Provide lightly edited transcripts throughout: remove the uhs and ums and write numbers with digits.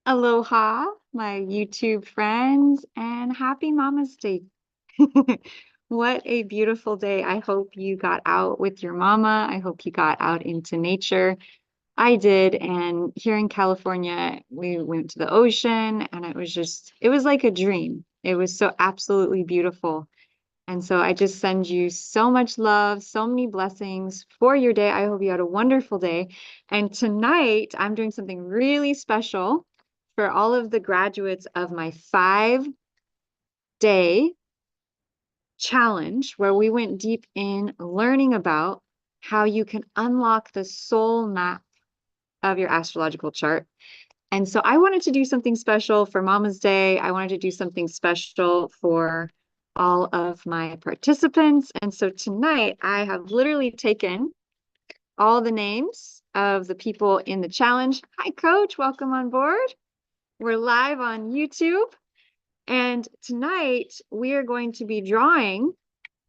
Aloha, my YouTube friends, and happy Mama's Day. What a beautiful day. I hope you got out with your mama. I hope you got out into nature. I did. And here in California, we went to the ocean and it was like a dream. It was so absolutely beautiful. And so I just send you so much love, so many blessings for your day. I hope you had a wonderful day. And tonight, I'm doing something really special for all of the graduates of my 5-day challenge, where we went deep in learning about how you can unlock the soul map of your astrological chart. And so I wanted to do something special for Mama's Day. I wanted to do something special for all of my participants. And so tonight I have literally taken all the names of the people in the challenge. Hi, Coach. Welcome on board. We're live on YouTube. And tonight we are going to be drawing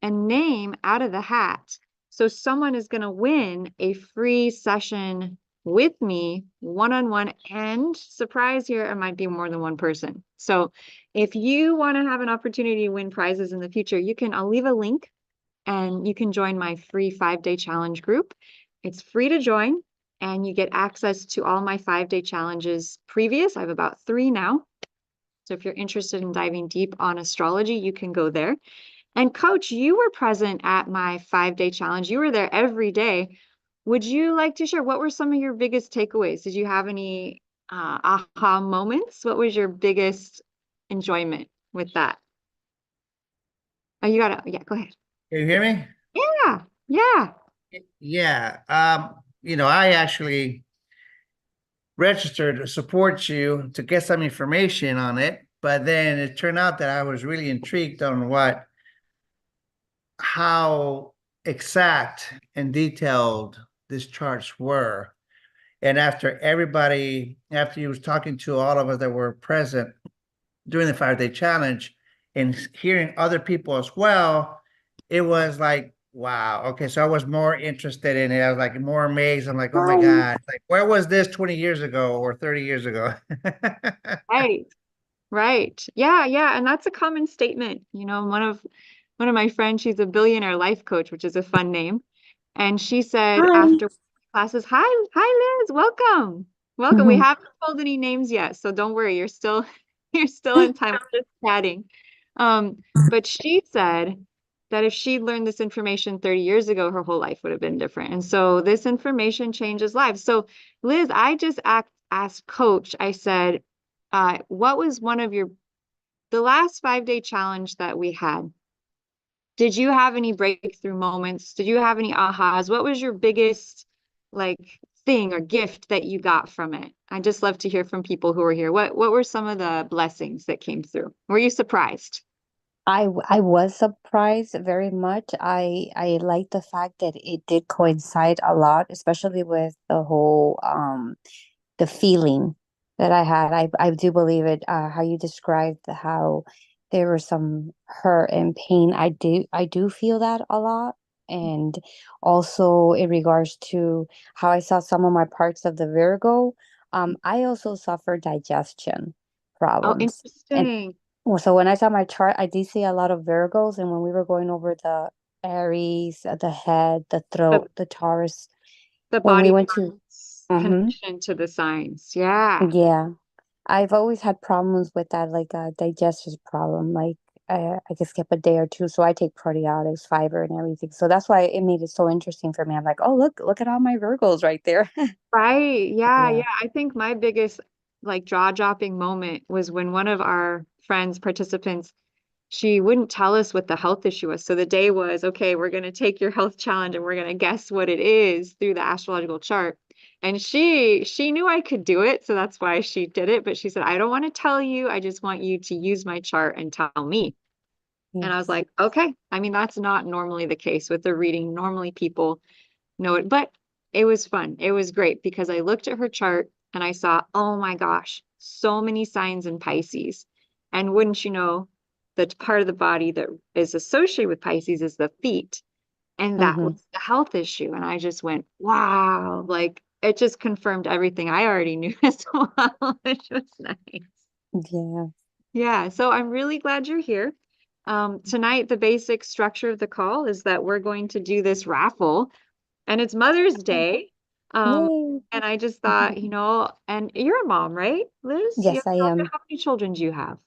a name out of the hat. So someone is going to win a free session with me one-on-one, and surprise here, it might be more than one person. So if you want to have an opportunity to win prizes in the future, I'll leave a link and you can join my free 5-day challenge group. It's free to join and you get access to all my 5-day challenges previous. I have about 3 now. So if you're interested in diving deep on astrology, you can go there. And Coach, you were present at my 5-day challenge. You were there every day. Would you like to share what were some of your biggest takeaways? Did you have any aha moments? What was your biggest enjoyment with that? Oh, yeah, go ahead. Can you hear me? Yeah, yeah. Yeah. I actually registered to support you to get some information on it, but then it turned out that I was really intrigued on how exact and detailed these charts were. And after you was talking to all of us that were present during the 5-day challenge and hearing other people as well, it was like, wow. Okay, so I was more interested in it. I was like more amazed. I'm like, oh my God, like where was this 20 years ago or 30 years ago? Right, right. Yeah, yeah. And that's a common statement. One of my friends, she's a billionaire life coach, which is a fun name. And she said Hi. after classes, hi Liz, welcome. Welcome. We Mhm. haven't pulled any names yet, so don't worry, you're still you're still in time. We're just chatting. But she said that if she'd learned this information 30 years ago, her whole life would have been different. And so this information changes lives. So Liz, I just asked Coach, I said, what was the last 5-day challenge that we had? Did you have any breakthrough moments? Did you have any ahas? What was your biggest like thing or gift that you got from it? I just love to hear from people who are here. What were some of the blessings that came through? Were you surprised? I was surprised very much. I like the fact that it did coincide a lot, especially with the whole the feeling that I had. I do believe it, how you described how there was some hurt and pain. I do feel that a lot. And also in regards to how I saw some of my parts of the Virgo, I also suffer digestion Oh, problems. And interesting. well, so when I saw my chart, I did see a lot of Virgos, and when we were going over the Aries, the head, the The throat, the Taurus, the when we body went to, parts hmm connection to the signs. Yeah. yeah, I've always had problems with that, like a digestive problem. Like I could skip a day or two, so I take probiotics, fiber, and everything. So that's why it made it so interesting for me. I'm like, oh, look at all my Virgos right there. Right. Yeah, Yeah. yeah. I think my biggest like jaw-dropping moment was when one of our friends, participants, she wouldn't tell us what the health issue was. So the day was, okay, we're going to take your health challenge and we're going to guess what it is through the astrological chart. And she knew I could do it, so that's why she did it. But she said, I don't want to tell you. I just want you to use my chart and tell me. And I was Yes. like, okay. I mean, that's not normally the case with the reading. Normally people know it, but it was fun. It was great because I looked at her chart and I saw, oh my gosh, so many signs in Pisces. And wouldn't you know, the part of the body that is associated with Pisces is the feet. And that Mm-hmm. was the health issue. And I just went, wow, like it just confirmed everything I already knew as well, which was nice. Yeah. Yeah, so I'm really glad you're here. Tonight, the basic structure of the call is that we're going to do this raffle, and it's Mother's Day. Yay. And I just thought, and you're a mom, right, Liz? You Yes, have I children? am. How many children do you have?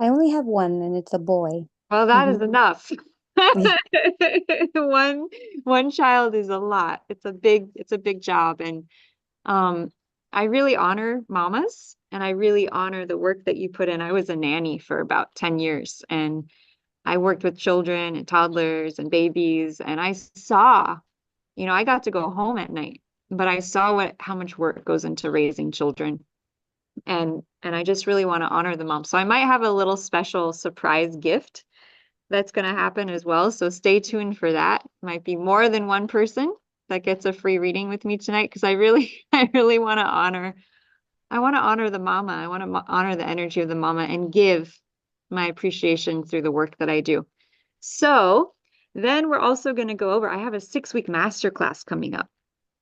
I only have one, and it's a boy. Well, that is Mhm. enough. Yeah. One child is a lot. It's a big job. And um, I really honor mamas and I really honor the work that you put in. I was a nanny for about 10 years and I worked with children and toddlers and babies, and I saw, I got to go home at night, but I saw how much work goes into raising children. And I just really want to honor the mom. So I might have a little special surprise gift that's going to happen as well. So stay tuned for that. Might be more than one person that gets a free reading with me tonight because I really want to honor. I want to honor the mama. I want to honor the energy of the mama and give my appreciation through the work that I do. So then we're also going to go over, I have a 6-week masterclass coming up,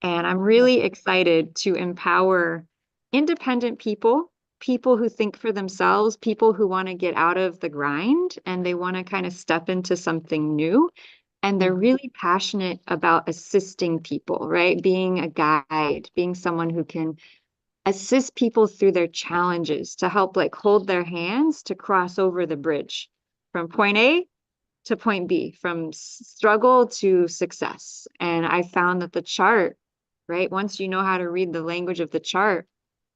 and I'm really excited to empower independent people, people who think for themselves, people who want to get out of the grind and they want to kind of step into something new. And they're really passionate about assisting people, right? Being a guide, being someone who can assist people through their challenges to help like hold their hands to cross over the bridge from point A to point B, from struggle to success. And I found that the chart, right, once you know how to read the language of the chart,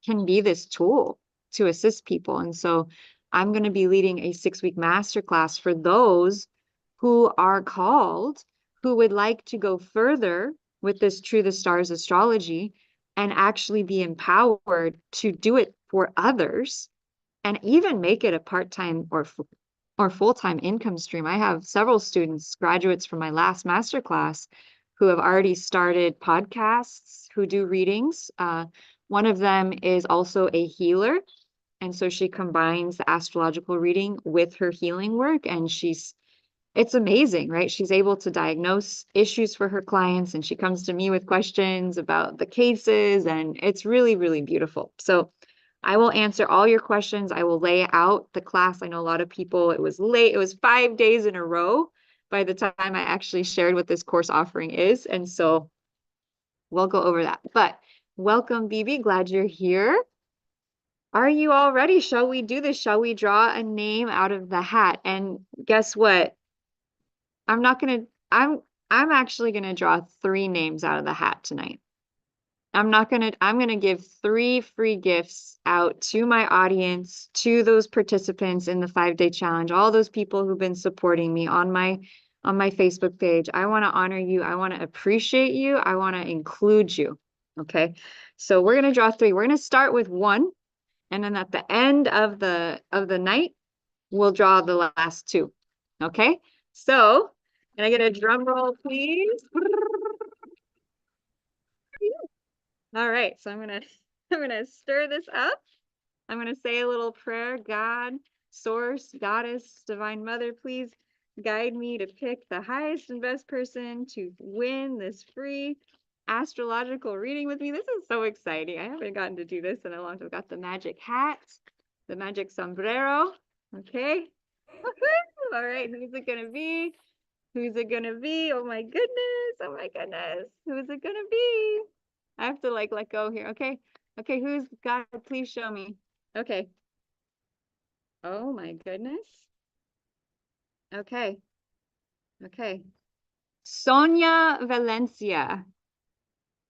can be this tool to assist people. And so I'm going to be leading a 6-week masterclass for those who are called, who would like to go further with this True the Stars astrology and actually be empowered to do it for others and even make it a part-time or full-time income stream. I have several students, graduates from my last masterclass, who have already started podcasts, who do readings. One of them is also a healer. And so she combines the astrological reading with her healing work. And it's amazing, right? She's able to diagnose issues for her clients, and she comes to me with questions about the cases, and it's really, really beautiful. So I will answer all your questions. I will lay out the class. I know a lot of people, it was late. It was 5 days in a row by the time I actually shared what this course offering is. And so we'll go over that. But welcome, Bibi. Glad you're here. Are you all ready? Shall we do this? Shall we draw a name out of the hat? And guess what? I'm not gonna, I'm actually gonna draw 3 names out of the hat tonight. I'm gonna give 3 free gifts out to my audience, to those participants in the 5-day challenge, all those people who've been supporting me on my Facebook page. I want to honor you. I want to appreciate you. I want to include you. Okay. So we're gonna draw 3. We're gonna start with 1, and then at the end of the night, we'll draw the last 2. Okay. So can I get a drum roll, please? All right, so I'm gonna stir this up. I'm gonna say a little prayer. God, source, goddess, divine mother, please guide me to pick the highest and best person to win this free astrological reading with me. This is so exciting. I haven't gotten to do this in a long time. I've got the magic hat, the magic sombrero. Okay. All right, who's it gonna be? Who's it gonna be? Oh my goodness. Oh my goodness. Who's it gonna be? I have to like let go here. Okay. Okay, who's God, please show me. Okay. Oh my goodness. Okay. Okay. Sonia Valencia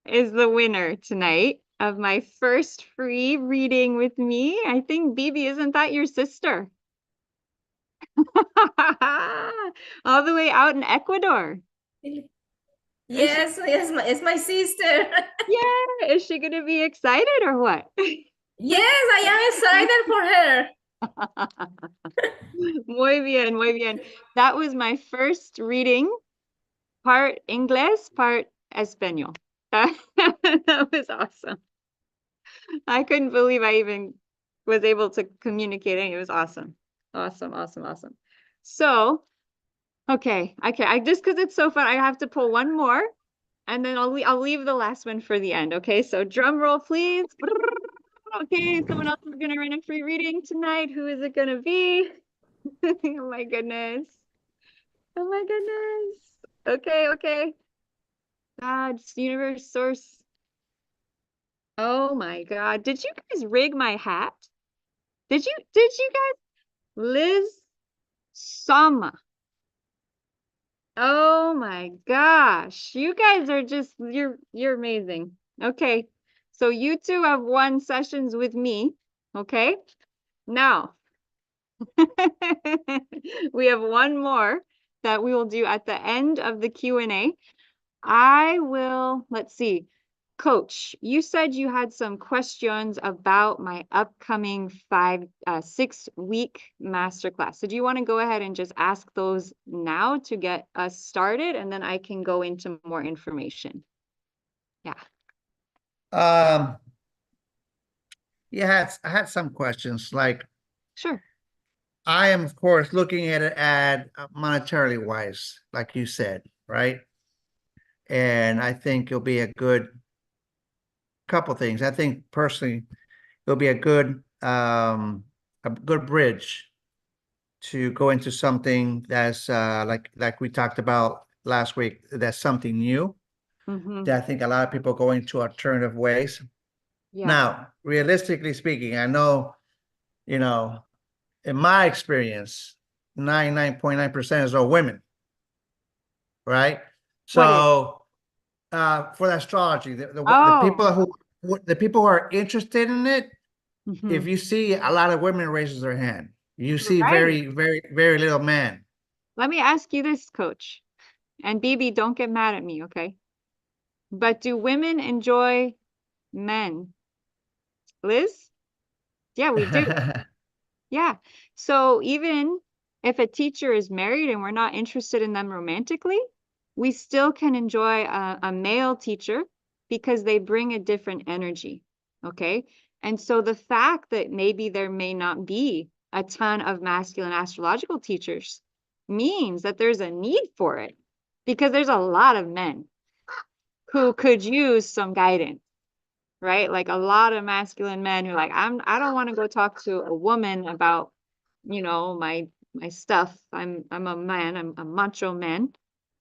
is the winner tonight of my first free reading with me. I think, Bibi, isn't that your sister? All the way out in Ecuador. Yes, yes, it's my sister. Yeah, is she gonna be excited or what? Yes, I am excited for her. Muy bien, muy bien. That was my first reading, part English, part Espanol. That was awesome. I couldn't believe I even was able to communicate. It was awesome. Awesome, awesome, awesome. So, okay, I just because it's so fun, I have to pull one more. And then I'll leave the last one for the end. Okay, so drum roll, please. Okay, someone else is gonna run a free reading tonight. Who is it gonna be? Oh my goodness. Oh my goodness. Okay, okay. God, universe, source. Oh my God. Did you guys rig my hat? Did you guys? Liz Sama. Oh my gosh. You guys are just you're amazing. Okay. So you two have won sessions with me. Okay. Now we have one more that we will do at the end of the Q&A. I will, let's see. Coach, you said you had some questions about my upcoming 6-week masterclass. So do you want to go ahead and just ask those now to get us started, and then I can go into more information? Yeah. Yeah, I had some questions. Like, Sure. I am, of course, looking at it at monetarily wise, like you said, right? And I think it'll be a good couple things. I think personally, it'll be a good bridge to go into something that's like we talked about last week. That's something new Mm-hmm. that I think a lot of people go into alternative ways. Yeah. Now, realistically speaking, I know, you know, in my experience, 99.9% is all women, right? What is? So for the astrology, the Oh. people who are interested in it, Mhm. if you see a lot of women raises their hand, you see Right. very, very, very little men. Let me ask you this, Coach. And BB, don't get mad at me, okay? But do women enjoy men? Liz? Yeah, we do. Yeah. So even if a teacher is married and we're not interested in them romantically, we still can enjoy a male teacher because they bring a different energy. Okay. And so the fact that maybe there may not be a ton of masculine astrological teachers means that there's a need for it, because there's a lot of men who could use some guidance, right? Like a lot of masculine men who are like, I don't want to go talk to a woman about, my stuff. I'm a man, I'm a macho man,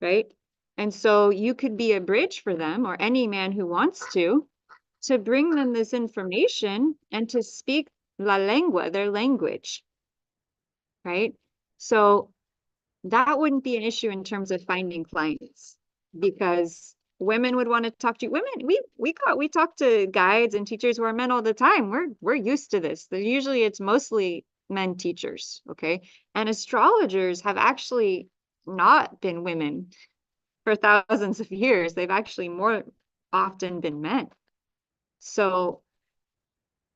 right? And so you could be a bridge for them, or any man who wants to bring them this information and to speak la lengua, their language, right? So that wouldn't be an issue in terms of finding clients, because women would want to talk to you. Women, we talk to guides and teachers who are men all the time. We're used to this. Usually it's mostly men teachers, okay? And astrologers have actually not been women for thousands of years. They've actually more often been men. So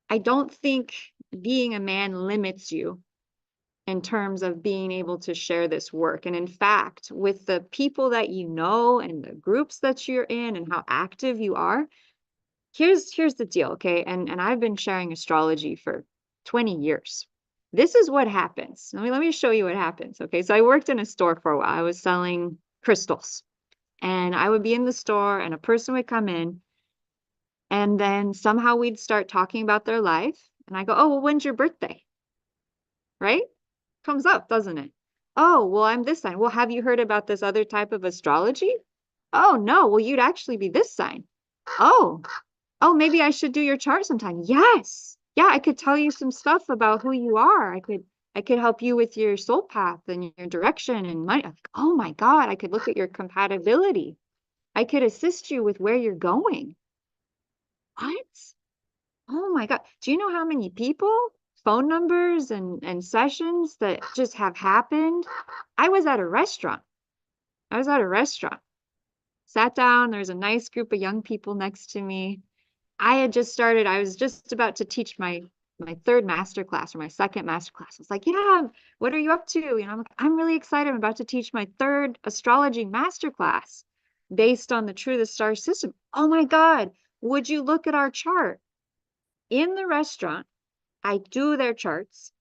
I don't think being a man limits you in terms of being able to share this work. And in fact, with the people that you know and the groups that you're in and how active you are, here's the deal, okay? And I've been sharing astrology for 20 years. This is what happens. Let me show you what happens. Okay, so I worked in a store for a while. I was selling crystals, and I would be in the store and a person would come in, and then somehow we'd start talking about their life, and I go, "Oh, well, when's your birthday?" Right? Comes up, doesn't it? Oh, well, I'm this sign. Well, have you heard about this other type of astrology? Oh, no. Well, you'd actually be this sign. Oh, maybe I should do your chart sometime. Yes. Yeah, I could tell you some stuff about who you are. I could help you with your soul path and your direction and money. Oh my God, I could look at your compatibility. I could assist you with where you're going. What? Oh my God. Do you know how many people, phone numbers and sessions that just have happened? I was at a restaurant. Sat down, there's a nice group of young people next to me. I was just about to teach my third master class, or my second master class. I was like, yeah, what are you up to? I'm like, I'm really excited. I'm about to teach my third astrology master class based on the True to the Stars system. Oh my God, would you look at our chart? In the restaurant, I do their charts.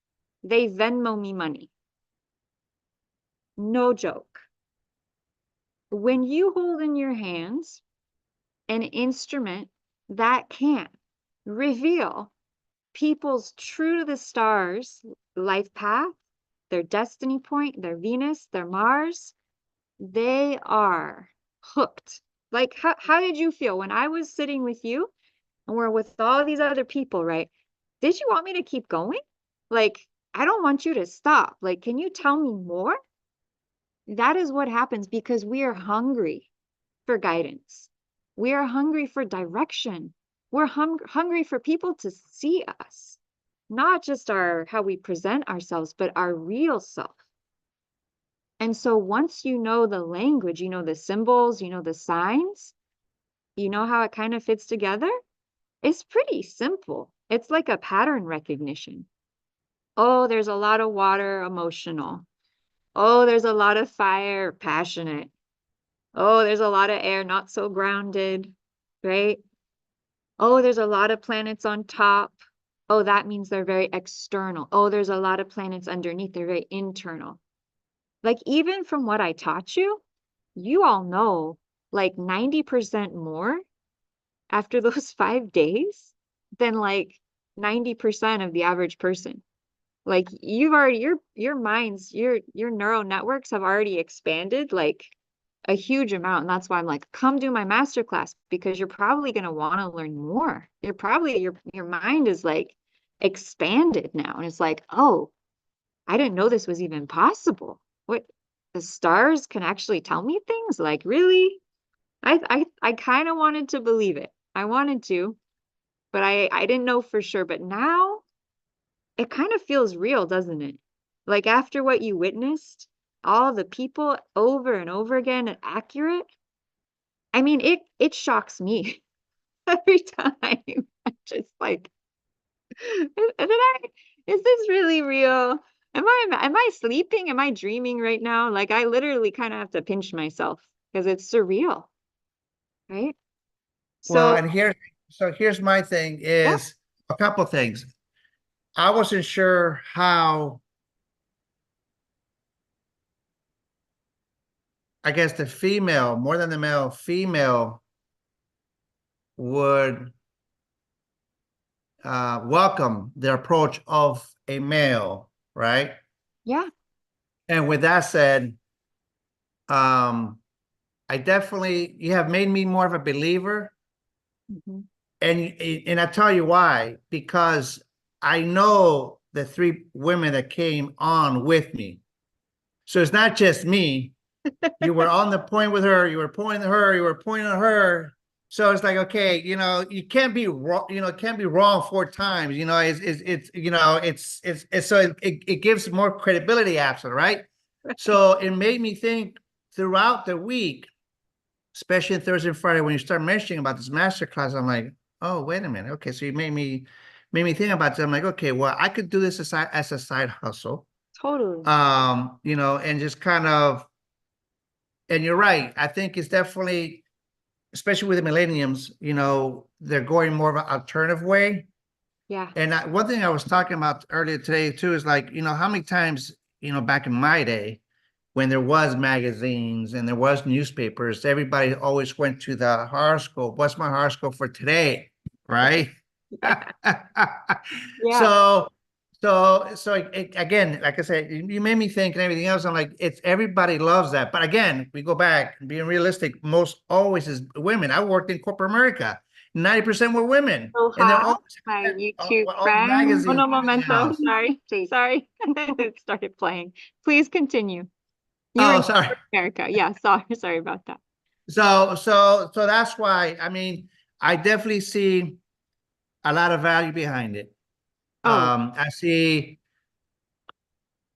They Venmo me money. No joke. When you hold in your hands an instrument that can reveal people's true to the stars life path, their destiny point, their Venus, their Mars. They are hooked. Like, how did you feel when I was sitting with you and we're with all these other people, right? Did you want me to keep going? Like, I don't want you to stop. Like, can you tell me more? That is what happens because we are hungry for guidance. We are hungry for direction. We're hungry for people to see us, not just our how we present ourselves, but our real self. And so once you know the language, you know the symbols, you know the signs, you know how it kind of fits together, it's pretty simple. It's like a pattern recognition. Oh, there's a lot of water, emotional. Oh, there's a lot of fire, passionate. Oh, there's a lot of air, not so grounded, right? Oh, there's a lot of planets on top. Oh, that means they're very external. Oh, there's a lot of planets underneath. They're very internal. Like, even from what I taught you, you all know like 90% more after those 5 days than like 90% of the average person. Like, you've already, your minds, your neural networks have already expanded like a huge amount. And that's why I'm like, come do my masterclass because you're probably going to want to learn more. You're probably, your mind is like expanded now. And it's like, oh, I didn't know this was even possible. What, the stars can actually tell me things? Like, really? I kind of wanted to believe it. I wanted to, but I didn't know for sure. But now it kind of feels real, doesn't it? Like, after what you witnessed, all the people over and over again, accurate. I mean, it shocks me every time. I'm just like, is this really real? Am I sleeping? Am I dreaming right now? Like, I literally kind of have to pinch myself because it's surreal, right? Well, So, and here's my thing yeah, is a couple things. I wasn't sure how, I guess the female, more than the male, female would welcome the approach of a male, right? yeah. And with that said, um, you have made me more of a believer. Mhm. And I tell you why, because I know the three women that came on with me. So it's not just me. You were on the point with her, you were pointing at her, you were pointing at her. So it's like, okay, you can't be wrong, it can't be wrong 4 times. It gives more credibility after, right? So it made me think throughout the week, especially Thursday and Friday, when you start mentioning about this master class, I'm like, oh, wait a minute. Okay, so you made me think about it. I'm like, okay, well, I could do this as a side hustle. Totally. And just kind of, and you're right. I think it's definitely, especially with the millenniums, they're going more of an alternative way. Yeah. And one thing I was talking about earlier today too is like, how many times, back in my day, when there was magazines and there was newspapers, everybody always went to the horoscope. What's my horoscope for today? Right? Yeah. Yeah. So, again, like I said, you made me think and everything else. I'm like, it's everybody loves that. But again, we go back, being realistic, most always is women. I worked in corporate America. 90% were women. So And they're how my YouTube all the friend, magazines uno in the momento, house. sorry, sorry, it started playing. Please continue. You were Oh, in sorry. America. Yeah, sorry about that. So that's why, I mean, I definitely see a lot of value behind it. Oh, I see,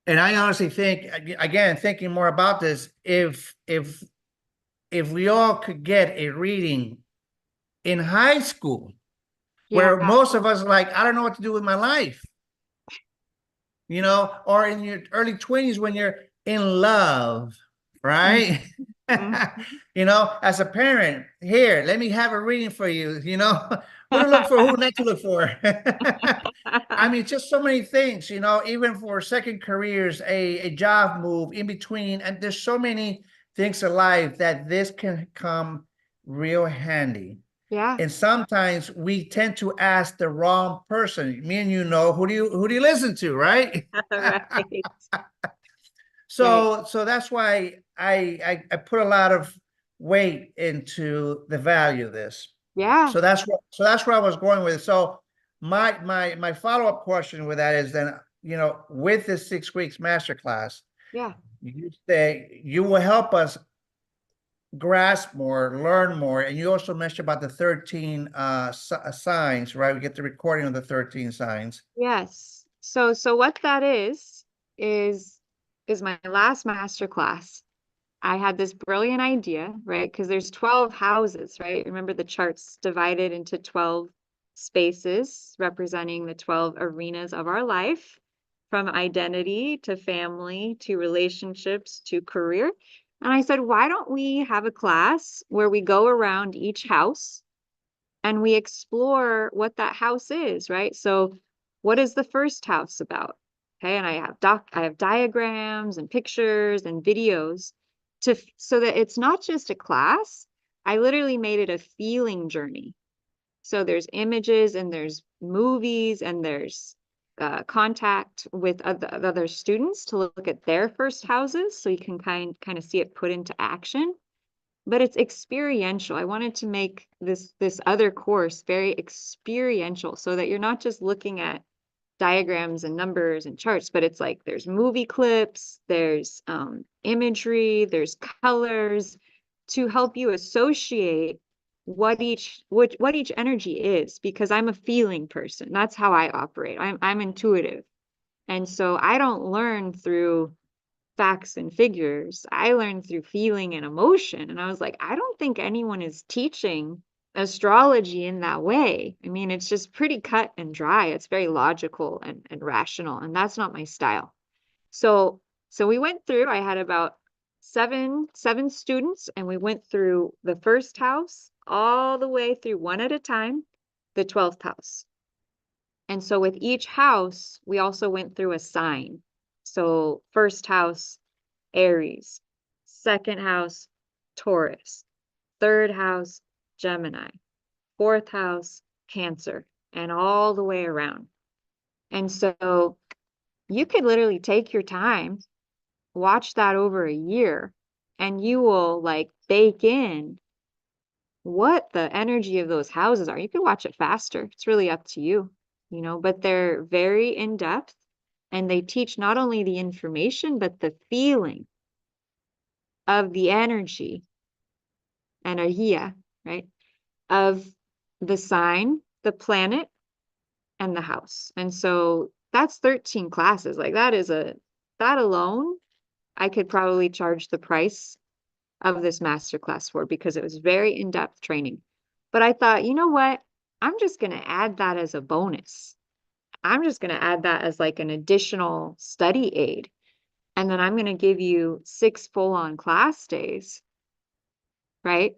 and I honestly think, again, thinking more about this, if we all could get a reading in high school, yeah, where most of us are like, I don't know what to do with my life, or in your early 20s when you're in love, right? mhm. As a parent, here, let me have a reading for you, who to look for, who not to look for. I mean, just so many things, even for second careers, a job move in between. And there's so many things in life that this can come real handy. Yeah. And sometimes we tend to ask the wrong person. Me and you know, who do you listen to, right? Right. So that's why I put a lot of weight into the value of this. Yeah. So that's where I was going with it. So my follow-up question with that is then, with this 6 weeks masterclass, Yeah. you say you will help us grasp more, learn more, and you also mentioned about the 13 signs, right? We get the recording of the 13 signs. Yes. So what that is my last master class. I had this brilliant idea, right? Because there's 12 houses, right? Remember the chart's divided into 12 spaces representing the 12 arenas of our life, from identity to family to relationships to career. And I said, why don't we have a class where we go around each house and we explore what that house is, right? So what is the first house about? Okay, and I have diagrams and pictures and videos so that it's not just a class. I literally made it a feeling journey. So there's images and there's movies and there's contact with other students to look at their first houses, so you can kind of see it put into action. But it's experiential. I wanted to make this other course very experiential, so that you're not just looking at diagrams and numbers and charts, but it's like there's movie clips, there's imagery, there's colors to help you associate what each energy is, because I'm a feeling person. That's how I operate. I'm intuitive. And so I don't learn through facts and figures. I learned through feeling and emotion. And I was like, I don't think anyone is teaching astrology in that way. I mean, it's just pretty cut and dry. It's very logical and rational. And that's not my style. So we went through, I had about seven students, and we went through the first house all the way through one at a time, the 12th house. And so with each house, we also went through a sign. So first house, Aries, second house, Taurus, third house, Gemini, fourth house, Cancer, and all the way around. And so you could literally take your time, watch that over a year, and you will like bake in what the energy of those houses are. You can watch it faster. It's really up to you, but they're very in depth, and they teach not only the information, but the feeling of the energy, energia, right? Of the sign, the planet, and the house. And so that's 13 classes. Like that alone, I could probably charge the price of this masterclass for, because it was very in-depth training. But I thought, you know what? I'm just going to add that as a bonus. I'm just going to add that as like an additional study aid. And then I'm going to give you 6 full-on class days, right?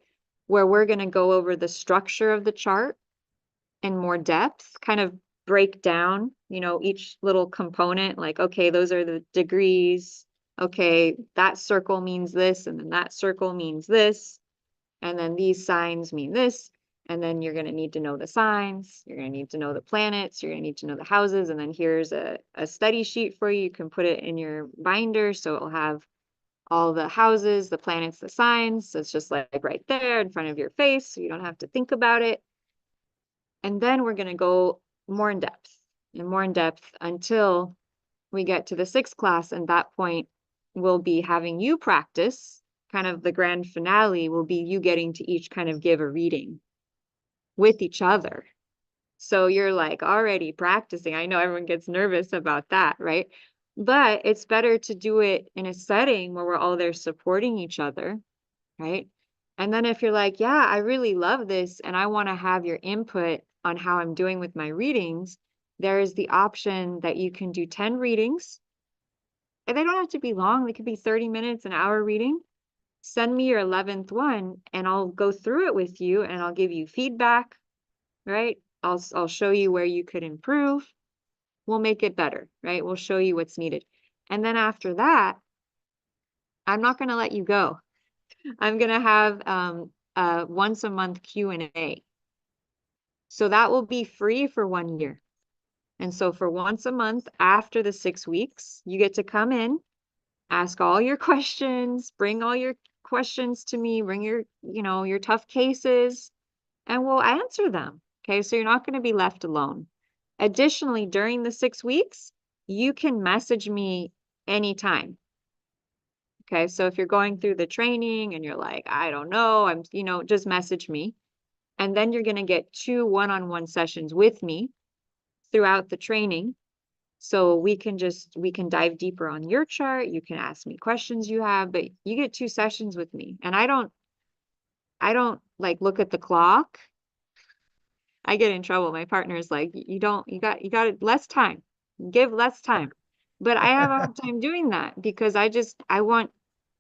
Where we're going to go over the structure of the chart in more depth, kind of break down, each little component, like, okay, those are the degrees. Okay, that circle means this, and then that circle means this, and then these signs mean this. And then you're going to need to know the signs, you're going to need to know the planets, you're going to need to know the houses. And then here's a study sheet for you. You can put it in your binder, so it'll have all the houses, the planets, the signs. So it's just like right there in front of your face, so you don't have to think about it. And then we're going to go more in depth and more in depth until we get to the 6th class. And that point, we'll be having you practice. Kind of the grand finale will be you getting to each kind of give a reading with each other. So you're like already practicing. I know everyone gets nervous about that, right? But it's better to do it in a setting where we're all there supporting each other, right? And then if you're like, yeah, I really love this and I want to have your input on how I'm doing with my readings, there is the option that you can do 10 readings. And they don't have to be long. They could be 30 minutes, an hour reading. Send me your 11th one and I'll go through it with you and I'll give you feedback, right? I'll show you where you could improve. We'll make it better, right? We'll show you what's needed. And then after that, I'm not going to let you go. I'm going to have a once a month Q&A. So that will be free for 1 year. And so for once a month after the 6 weeks, you get to come in, ask all your questions, bring all your questions to me, bring your, your tough cases, and we'll answer them. Okay, so you're not going to be left alone. Additionally, during the 6 weeks, you can message me anytime. Okay, so if you're going through the training and you're like, I don't know, just message me. And then you're going to get 2 one-on-one sessions with me throughout the training. So we can dive deeper on your chart. You can ask me questions you have, but you get 2 sessions with me. And I don't like look at the clock. I get in trouble. My partner is like, you got less time, give less time. But I have a hard time doing that because I want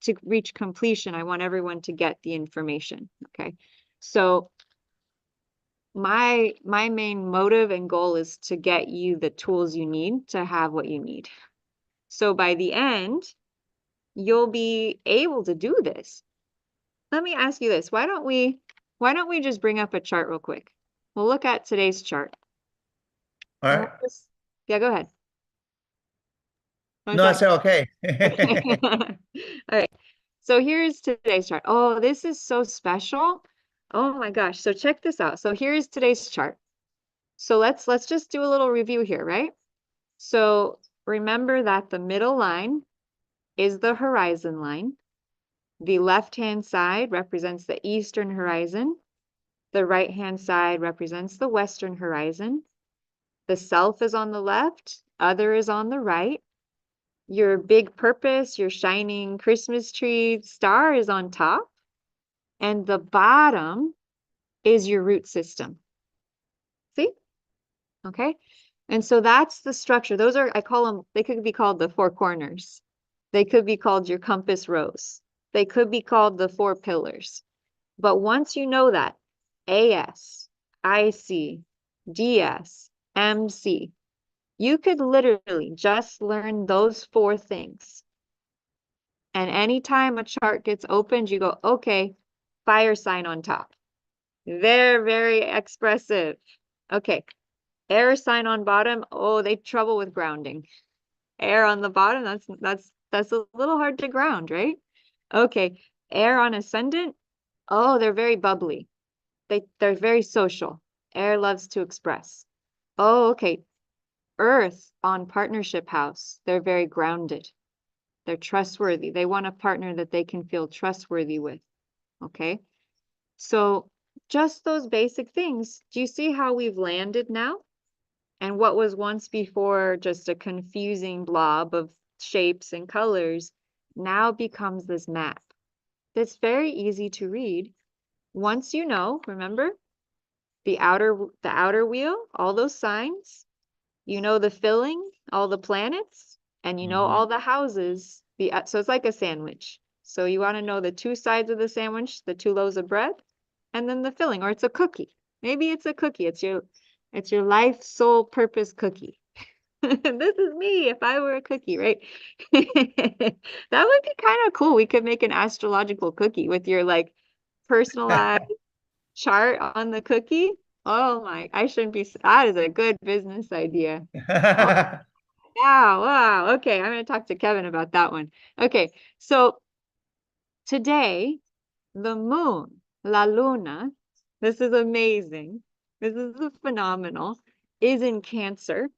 to reach completion. I want everyone to get the information. Okay. So my main motive and goal is to get you the tools you need to have what you need. So by the end, you'll be able to do this. Let me ask you this. Why don't we just bring up a chart real quick? We'll look at today's chart. All And right. yeah, go ahead. No, I said okay. Okay. All right. So here's today's chart. Oh, this is so special. Oh my gosh. So check this out. So here's today's chart. So let's just do a little review here, right? So remember that the middle line is the horizon line. The left-hand side represents the eastern horizon. The right-hand side represents the western horizon. The self is on the left, other is on the right. Your big purpose, your shining Christmas tree star is on top. And the bottom is your root system. See? Okay. And so that's the structure. Those are, I call them, they could be called the 4 corners. They could be called your compass rose. They could be called the 4 pillars. But once you know that, AS, IC, DS, MC, you could literally just learn those 4 things. And anytime a chart gets opened, you go, okay, fire sign on top. They're very expressive. Okay, air sign on bottom. Oh, they trouble with grounding. Air on the bottom, that's a little hard to ground, right? Okay, air on ascendant. Oh, they're very bubbly. They're very social. Air loves to express. Oh, okay. Earth on partnership house. They're very grounded. They're trustworthy. They want a partner that they can feel trustworthy with. Okay. So just those basic things. Do you see how we've landed now? And what was once before just a confusing blob of shapes and colors now becomes this map that's very easy to read. Once you know, remember, the outer wheel, all those signs, you know the filling, all the planets, and you know all the houses. So it's like a sandwich. So you want to know the 2 sides of the sandwich, the 2 loaves of bread, and then the filling, or it's a cookie. Maybe it's a cookie. It's your life soul purpose cookie. This is me if I were a cookie, right? That would be kind of cool. We could make an astrological cookie with your like personalized chart on the cookie. Oh my, that is a good business idea. Oh, wow. Okay, I'm going to talk to Kevin about that one. Okay, so today, the moon, La Luna, this is amazing. This is phenomenal, is in Cancer,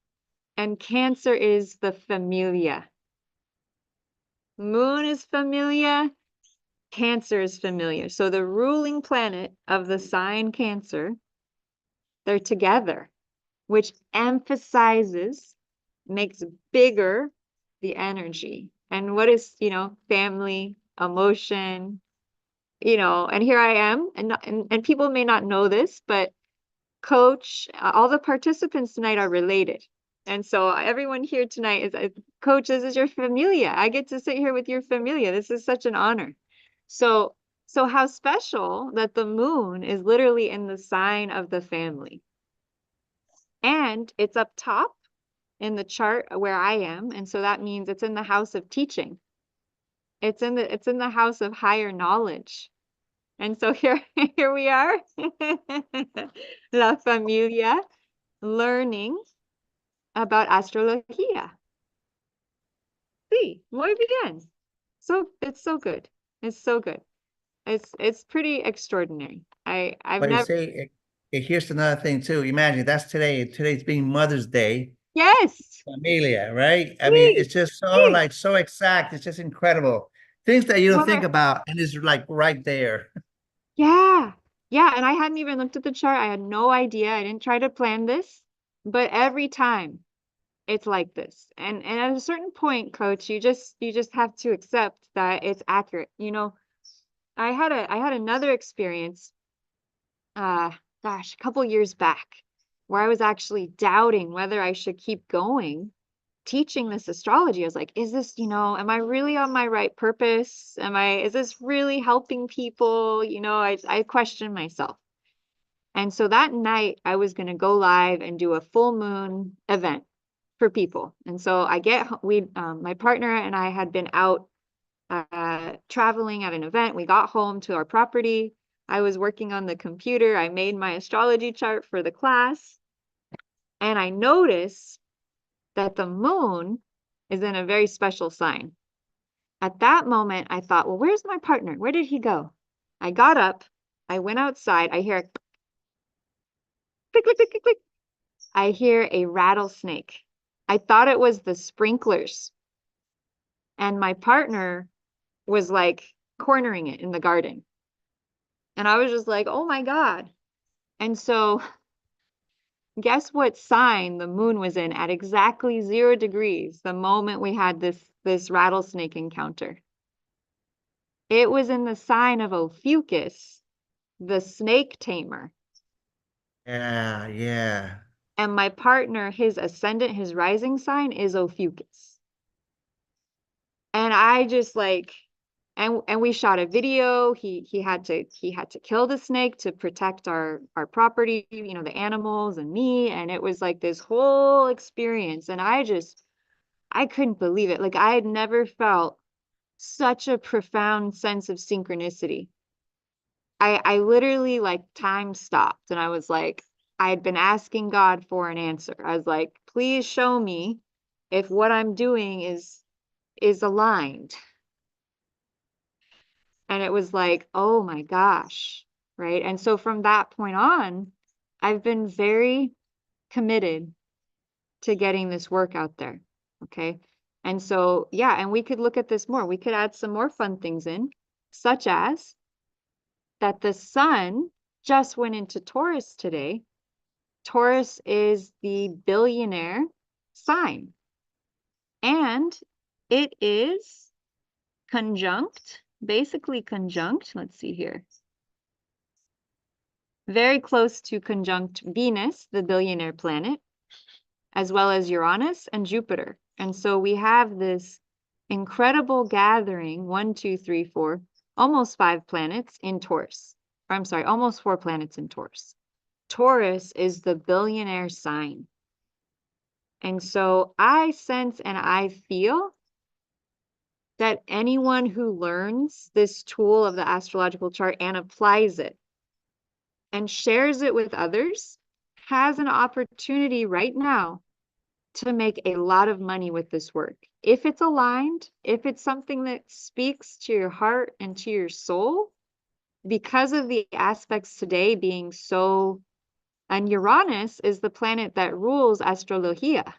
and Cancer is the familia. Moon is familia, Cancer is familiar. So the ruling planet of the sign Cancer, they're together, which emphasizes, makes bigger the energy. And what is, family, emotion, and here I am, and people may not know this, but Coach, all the participants tonight are related. And so everyone here tonight is, Coach, this is your familia. I get to sit here with your familia. This is such an honor. So how special that the moon is literally in the sign of the family. And it's up top in the chart where I am. And so that means it's in the house of teaching. It's in the house of higher knowledge. And so here, here we are, La Familia, learning about astrología. Sí, muy bien. So it's so good. It's so good. It's pretty extraordinary. I've But you never. see, here's another thing too. Imagine that's today. Today's being Mother's Day. Yes. Familia, right? I mean, Sí, it's just so sí. like so exact. It's just incredible. Things that you don't think Well, about, and it's like right there. yeah. Yeah, and I hadn't even looked at the chart. I had no idea. I didn't try to plan this, but every time it's like this. And at a certain point, coach, you just have to accept that it's accurate. You know, I had another experience uh gosh, a couple years back where I was actually doubting whether I should keep going teaching this astrology. I was like, is this, am I really on my right purpose? Is this really helping people? I questioned myself. And so that night I was going to go live and do a full moon event for people. And so my partner and I had been out traveling at an event. We got home to our property. I was working on the computer. I made my astrology chart for the class. And I noticed that the moon is in a very special sign. At that moment, I thought, well, where's my partner? Where did he go? I got up. I went outside. I hear a click, click, click, click, click. I hear a rattlesnake. I thought it was the sprinklers. And my partner was like cornering it in the garden. And I was just like, oh my God. And so guess what sign the moon was in at exactly 0 degrees the moment we had this rattlesnake encounter? It was in the sign of Ophiuchus, the snake tamer. Yeah, yeah. And my partner, his ascendant, his rising sign is Ophiuchus. And I just like, and we shot a video. He had to kill the snake to protect our property, the animals and me. And it was like this whole experience. And I couldn't believe it. Like I had never felt such a profound sense of synchronicity. I literally like time stopped and I was like, I had been asking God for an answer. I was like, please show me if what I'm doing is aligned. And it was like, oh my gosh, right? And so from that point on, I've been very committed to getting this work out there. Okay. And so, yeah, and we could look at this more. We could add some more fun things in, such as that the sun just went into Taurus today. Taurus is the billionaire sign, and it is conjunct, basically conjunct. Let's see here. Very close to conjunct Venus, the billionaire planet, as well as Uranus and Jupiter. And so we have this incredible gathering, 1, 2, 3, 4, almost 5 planets in Taurus. Or, I'm sorry, almost 4 planets in Taurus. Taurus is the billionaire sign. And so I sense and I feel that anyone who learns this tool of the astrological chart and applies it and shares it with others has an opportunity right now to make a lot of money with this work. If it's aligned, if it's something that speaks to your heart and to your soul, because of the aspects today being so, and Uranus is the planet that rules astrologia,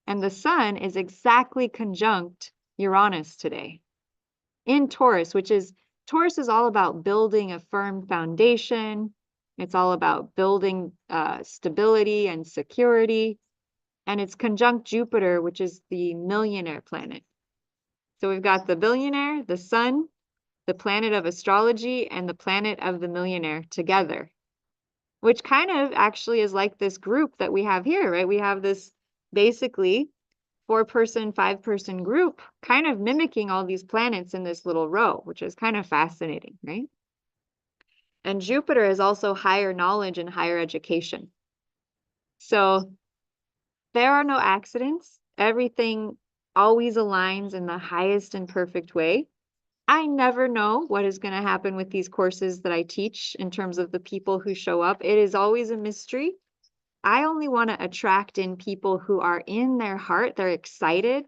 and the sun is exactly conjunct Uranus today in Taurus, Taurus is all about building a firm foundation. It's all about building stability and security. And it's conjunct Jupiter, which is the millionaire planet. So we've got the billionaire, the sun, the planet of astrology, and the planet of the millionaire together, which kind of actually is like this group that we have here, right? We have this basically 4-person, 5-person group kind of mimicking all these planets in this little row, which is kind of fascinating, right? And Jupiter is also higher knowledge and higher education. So there are no accidents. Everything always aligns in the highest and perfect way. I never know what is going to happen with these courses that I teach in terms of the people who show up. It is always a mystery. I only want to attract in people who are in their heart, they're excited,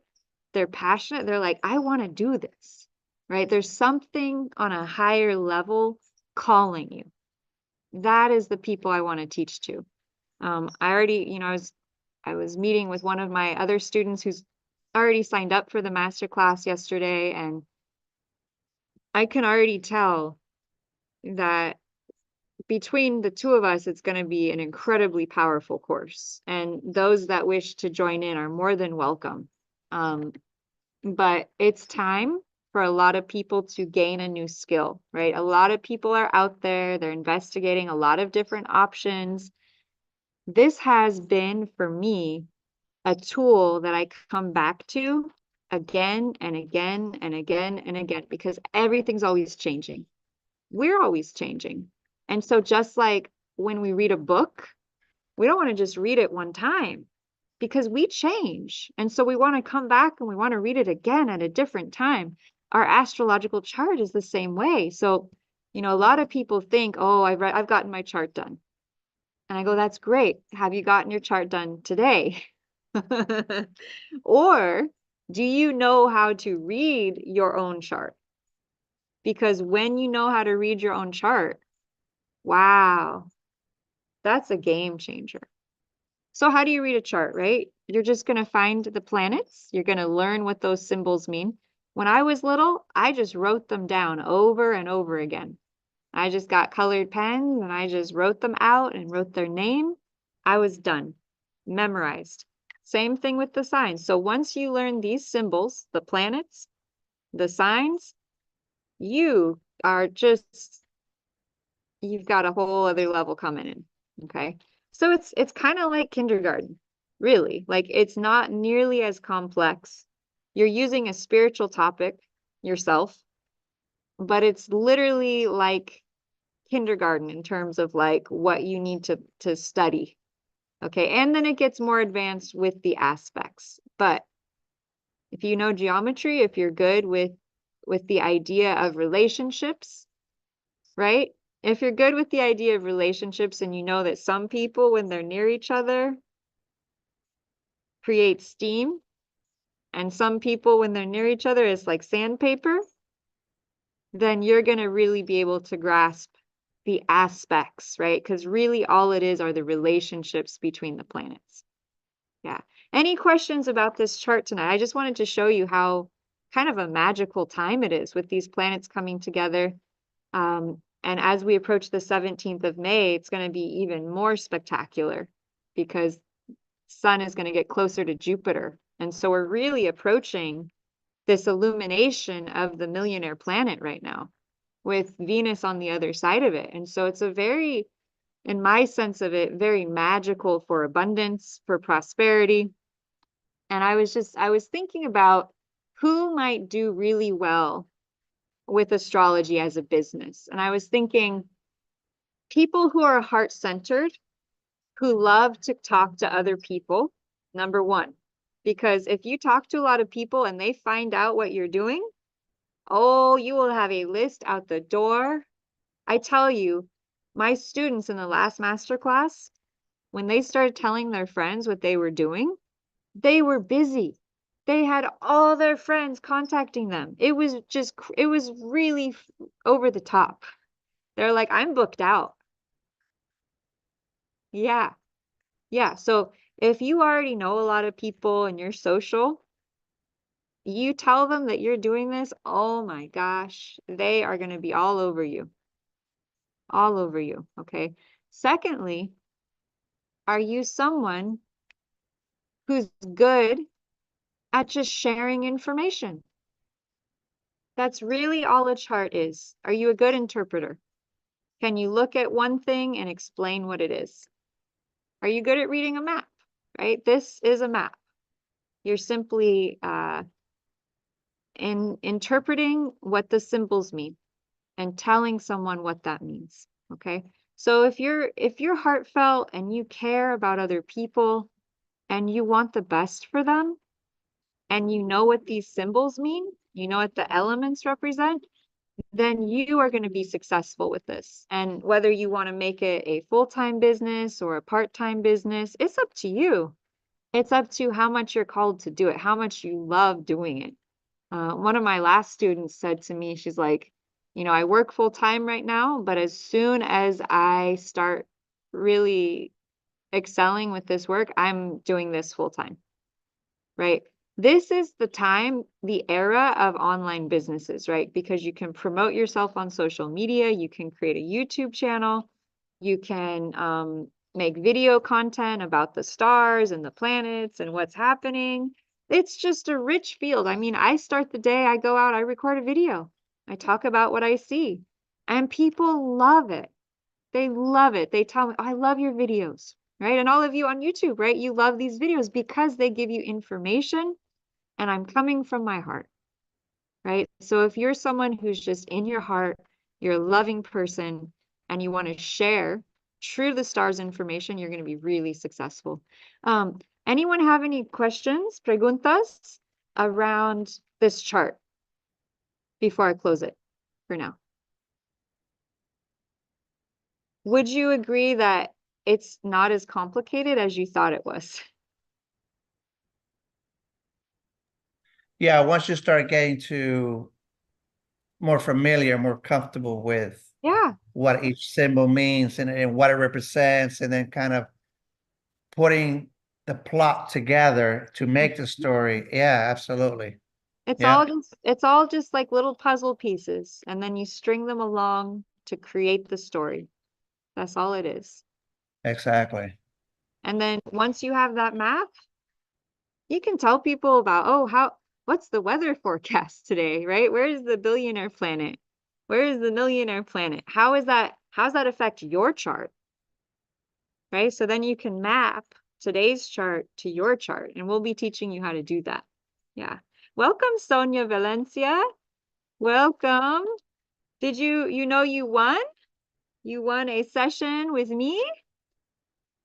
they're passionate, they're like, I want to do this, right? There's something on a higher level calling you. That is the people I want to teach to. I already, I was meeting with one of my other students who's already signed up for the master class yesterday, and I can already tell that between the two of us, it's going to be an incredibly powerful course. And those that wish to join in are more than welcome. But it's time for a lot of people to gain a new skill, right? A lot of people are out there, they're investigating a lot of different options. This has been, for me, a tool that I come back to again and again and again and again, because everything's always changing. We're always changing. And so just like when we read a book, we don't want to just read it one time because we change. And so we want to come back and we want to read it again at a different time. Our astrological chart is the same way. So, a lot of people think, oh, I've gotten my chart done. And I go, that's great. Have you gotten your chart done today? Or do you know how to read your own chart? Because when you know how to read your own chart, wow, that's a game changer. So how do you read a chart, right? You're just going to find the planets. You're going to learn what those symbols mean. When I was little, I just wrote them down over and over again. I just got colored pens and I just wrote them out and wrote their name. I was done, memorized. Same thing with the signs. So once you learn these symbols, the planets, the signs, you are just, you've got a whole other level coming in. Okay. So it's kind of like kindergarten, really. Like it's not nearly as complex. You're using a spiritual topic yourself, but it's literally like kindergarten in terms of like what you need to study. Okay. And then it gets more advanced with the aspects. But if you know geometry, if you're good with the idea of relationships, right? If you're good with the idea of relationships and you know that some people, when they're near each other, create steam, and some people, when they're near each other, is like sandpaper, then you're going to really be able to grasp the aspects, right? Because really all it is are the relationships between the planets. Yeah. Any questions about this chart tonight? I just wanted to show you how kind of a magical time it is with these planets coming together. And as we approach the 17th of May, it's going to be even more spectacular because Sun is going to get closer to Jupiter. And so we're really approaching this illumination of the millionaire planet right now with Venus on the other side of it. And so it's a very, in my sense of it, very magical for abundance, for prosperity. And I was thinking about who might do really well with astrology as a business. And I was thinking people who are heart-centered, who love to talk to other people, number one, because if you talk to a lot of people and they find out what you're doing, oh, you will have a list out the door. I tell you, my students in the last master class, when they started telling their friends what they were doing, they were busy. They had all their friends contacting them. It was really over the top. They're like, I'm booked out. Yeah. Yeah. So if you already know a lot of people and you're social, you tell them that you're doing this, oh my gosh, they are going to be all over you. All over you. Okay. Secondly, are you someone who's good at just sharing information? That's really all a chart is. Are you a good interpreter? Can you look at one thing and explain what it is? Are you good at reading a map? Right? This is a map. You're simply in interpreting what the symbols mean and telling someone what that means. Okay. So if you're heartfelt and you care about other people and you want the best for them and you know what these symbols mean, you know what the elements represent, then you are going to be successful with this. And whether you want to make it a full-time business or a part-time business, it's up to you. It's up to how much you're called to do it, how much you love doing it. One of my last students said to me, she's like, you know, I work full-time right now, but as soon as I start really excelling with this work, I'm doing this full-time, right? This is the time, the era of online businesses, right? Because you can promote yourself on social media, you can create a YouTube channel, you can make video content about the stars and the planets and what's happening. It's just a rich field. I mean, I start the day, I go out, I record a video, I talk about what I see, and people love it. They love it. They tell me, oh, I love your videos, right? And all of you on YouTube, right? You love these videos because they give you information, and I'm coming from my heart, right? So if you're someone who's just in your heart, you're a loving person, and you want to share true to the stars information, you're going to be really successful. Anyone have any questions, preguntas, around this chart before I close it for now? Would you agree that it's not as complicated as you thought it was? Yeah, once you start getting to more familiar, more comfortable with Yeah, what each symbol means and what it represents, and then kind of putting the plot together to make the story. Yeah, absolutely. it's Yeah. all just like little puzzle pieces, and then you string them along to create the story. That's all it is. Exactly. And then once you have that map, you can tell people about, oh, what's the weather forecast today, right? Where is the billionaire planet? Where is the millionaire planet? How's that affect your chart? Right? So then you can map today's chart to your chart, and we'll be teaching you how to do that. Yeah. Welcome, Sonia Valencia. Welcome. Did you know you won? You won a session with me?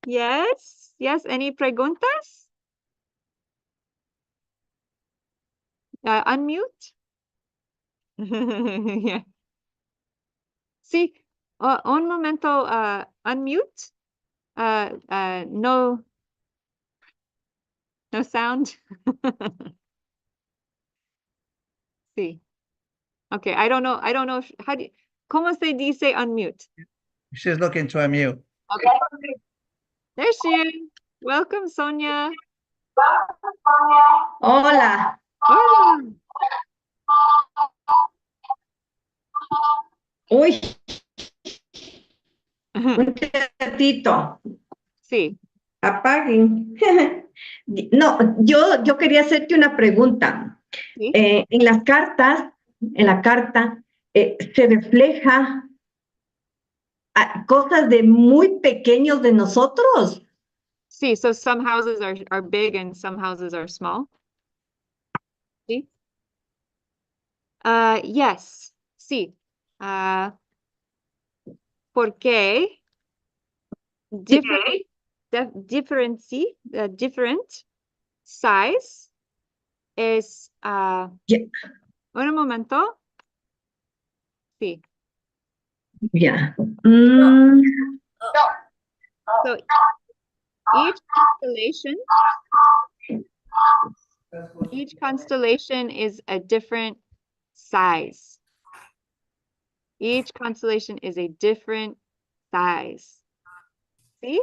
Yes. Yes. Any preguntas? Unmute. Yeah. Sí. Un momento. Unmute. No. No sound. Sí. Okay. I don't know. How do you, ¿Cómo se dice unmute? She's looking to unmute. Okay. There she is. Welcome, Sonia. Hola. Hola. Uy, un ratito. Sí. Apaguen. No, yo quería hacerte una pregunta. Sí. En las cartas, en la carta, se refleja cosas de muy pequeños de nosotros. Sí. So some houses are big and some houses are small. Sí. Yes. Sí. Porque different size is Yeah. un momento. Sí. Ya. So each constellation is a different size. Each constellation is a different size. See?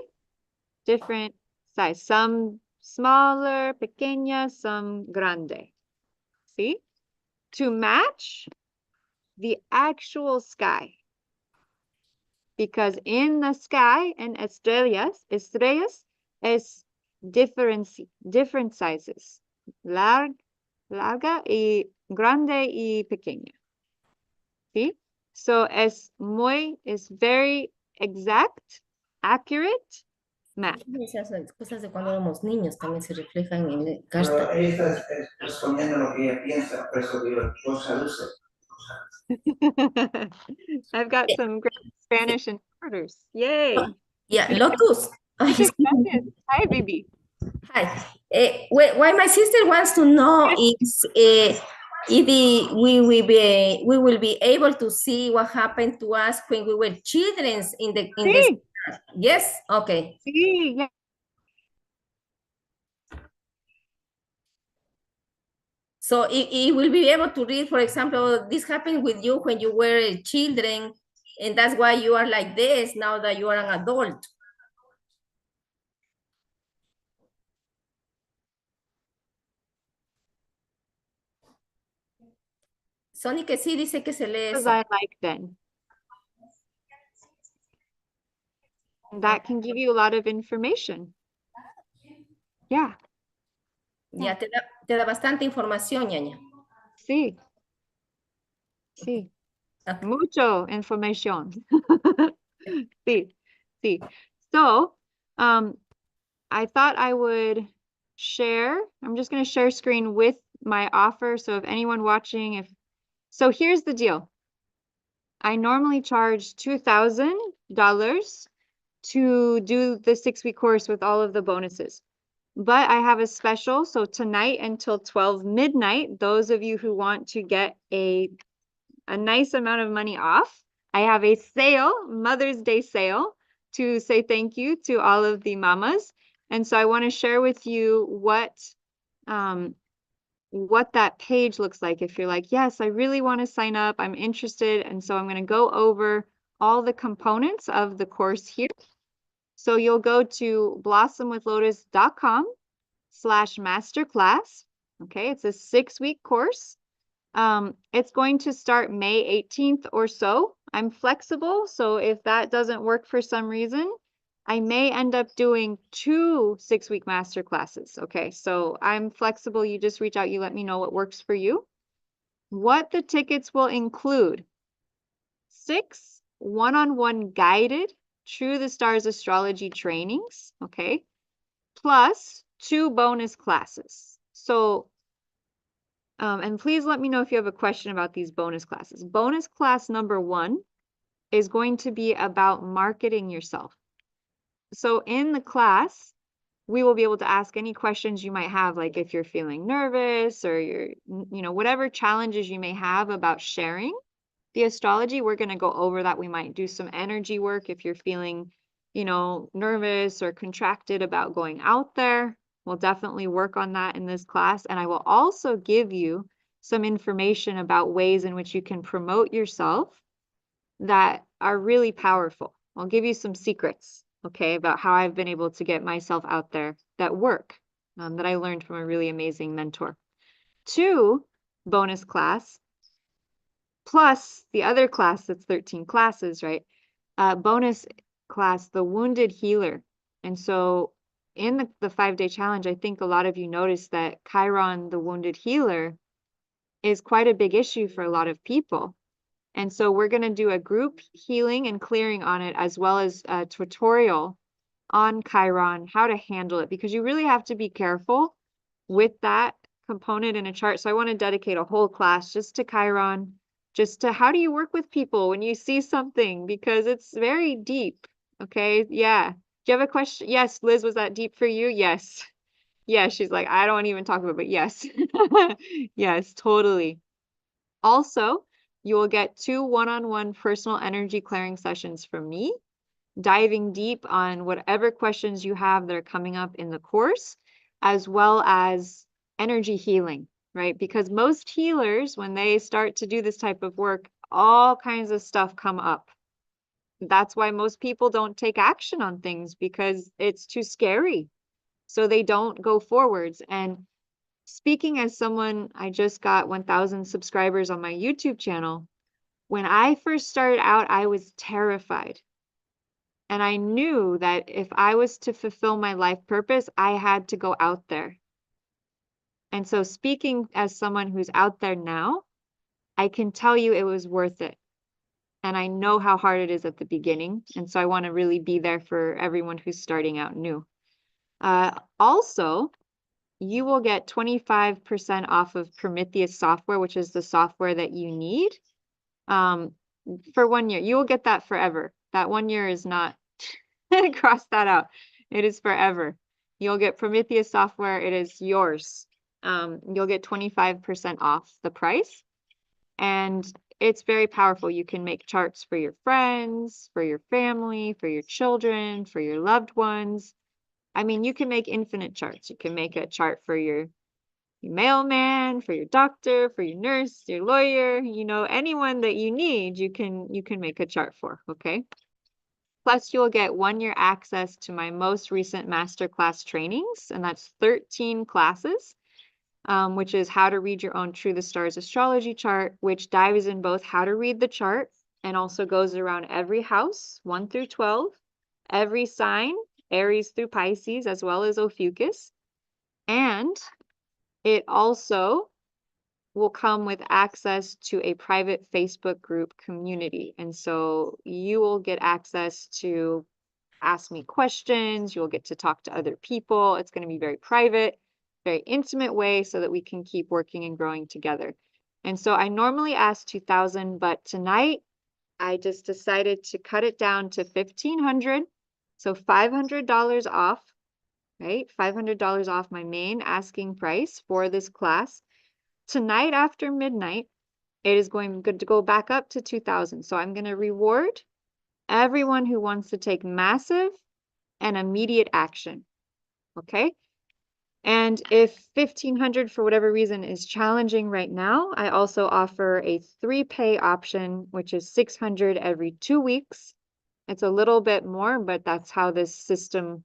Different size. Some smaller, pequeña, some grande. See? To match the actual sky. Because in the sky, and estrellas is different sizes. Larga y grande y pequeña. See? So es very exact, accurate map. Esas cosas de cuando éramos niños también se reflejan en la Pero carta. ella está respondiendo lo que ella piensa, por eso digo, cosa luce. I've got some great Spanish interpreters. Yay. Yeah, Lotus. Ay, Muchas gracias. Hi, baby. Hi. What my sister wants to know is we will be able to see what happened to us when we were children in the Sí, yes, okay. sí, yeah. So it will be able to read, for example, this happened with you when you were children, and that's why you are like this now that you are an adult. Sony que sí dice que se lee As eso. I like then. That can give you a lot of information. Yeah, Ya te da bastante información, ñaña. sí, sí. Okay. Mucho information. Sí, sí. So, I thought I would share. I'm just going to share screen with my offer. So if anyone watching, so here's the deal. I normally charge $2,000 to do the 6-week course with all of the bonuses. But I have a special. So tonight until 12 midnight, those of you who want to get a nice amount of money off, I have a sale, Mother's Day sale, to say thank you to all of the mamas. And so I want to share with you what that page looks like. If you're like, yes, I really want to sign up, I'm interested. And so I'm going to go over all the components of the course here. So you'll go to blossomwithlotus.com/masterclass. Okay, it's a 6-week course. It's going to start May 18th or so. I'm flexible, so if that doesn't work for some reason, I may end up doing 2 6-week master classes. Okay, so I'm flexible. You just reach out, you let me know what works for you. What the tickets will include: 6 one-on-one guided True the Stars astrology trainings, okay, plus 2 bonus classes. So and please let me know if you have a question about these bonus classes. Bonus class number 1 is going to be about marketing yourself. So in the class, we will be able to ask any questions you might have, like if you're feeling nervous or whatever challenges you may have about sharing the astrology, we're going to go over that. We might do some energy work if you're feeling, nervous or contracted about going out there. We'll definitely work on that in this class. And I will also give you some information about ways in which you can promote yourself that are really powerful. I'll give you some secrets, okay, about how I've been able to get myself out there that work, that I learned from a really amazing mentor. 2 bonus class, plus the other class, that's 13 classes, right? Bonus class, the Wounded Healer. And so in the 5-day challenge, I think a lot of you noticed that Chiron, the Wounded Healer, is quite a big issue for a lot of people. And so we're going to do a group healing and clearing on it, as well as a tutorial on Chiron, how to handle it, because you really have to be careful with that component in a chart. So I want to dedicate a whole class just to Chiron, just to how do you work with people when you see something, because it's very deep. Okay. Yeah. Do you have a question? Yes, Liz, was that deep for you? Yes. Yeah, she's like, I don't even talk about it, but yes. Yes, totally. Also, you will get 2 one-on-one personal energy clearing sessions from me, diving deep on whatever questions you have that are coming up in the course, as well as energy healing, right? Because most healers, when they start to do this type of work, all kinds of stuff come up. That's why most people don't take action on things, because it's too scary. So they don't go forwards. And speaking as someone, I just got 1,000 subscribers on my YouTube channel. When I first started out, I was terrified. And I knew that if I was to fulfill my life purpose, I had to go out there. And so speaking as someone who's out there now, I can tell you it was worth it. And I know how hard it is at the beginning. And so I want to really be there for everyone who's starting out new. Also, you will get 25% off of Prometheus software, which is the software that you need for 1 year. You will get that forever. That 1 year is not, cross that out. It is forever. You'll get Prometheus software. It is yours. you'll get 25% off the price. And it's very powerful. You can make charts for your friends, for your family, for your children, for your loved ones. I mean, you can make infinite charts. You can make a chart for your mailman, for your doctor, for your nurse, your lawyer, anyone that you need, you can make a chart for, okay? Plus, you'll get 1-year access to my most recent masterclass trainings, and that's 13 classes, which is how to read your own True the Stars astrology chart, which dives in both how to read the chart and also goes around every house, 1 through 12, every sign, Aries through Pisces, as well as Ophiuchus. And it also will come with access to a private Facebook group community. And so you will get access to ask me questions. You'll get to talk to other people. It's going to be very private, very intimate way so that we can keep working and growing together. And so I normally ask 2,000, but tonight I just decided to cut it down to 1,500. So $500 off, right? $500 off my main asking price for this class. Tonight after midnight, it is going to go back up to 2,000. So I'm going to reward everyone who wants to take massive and immediate action. Okay. And if 1,500 for whatever reason is challenging right now, I also offer a 3-pay option, which is 600 every 2 weeks. It's a little bit more, but that's how this system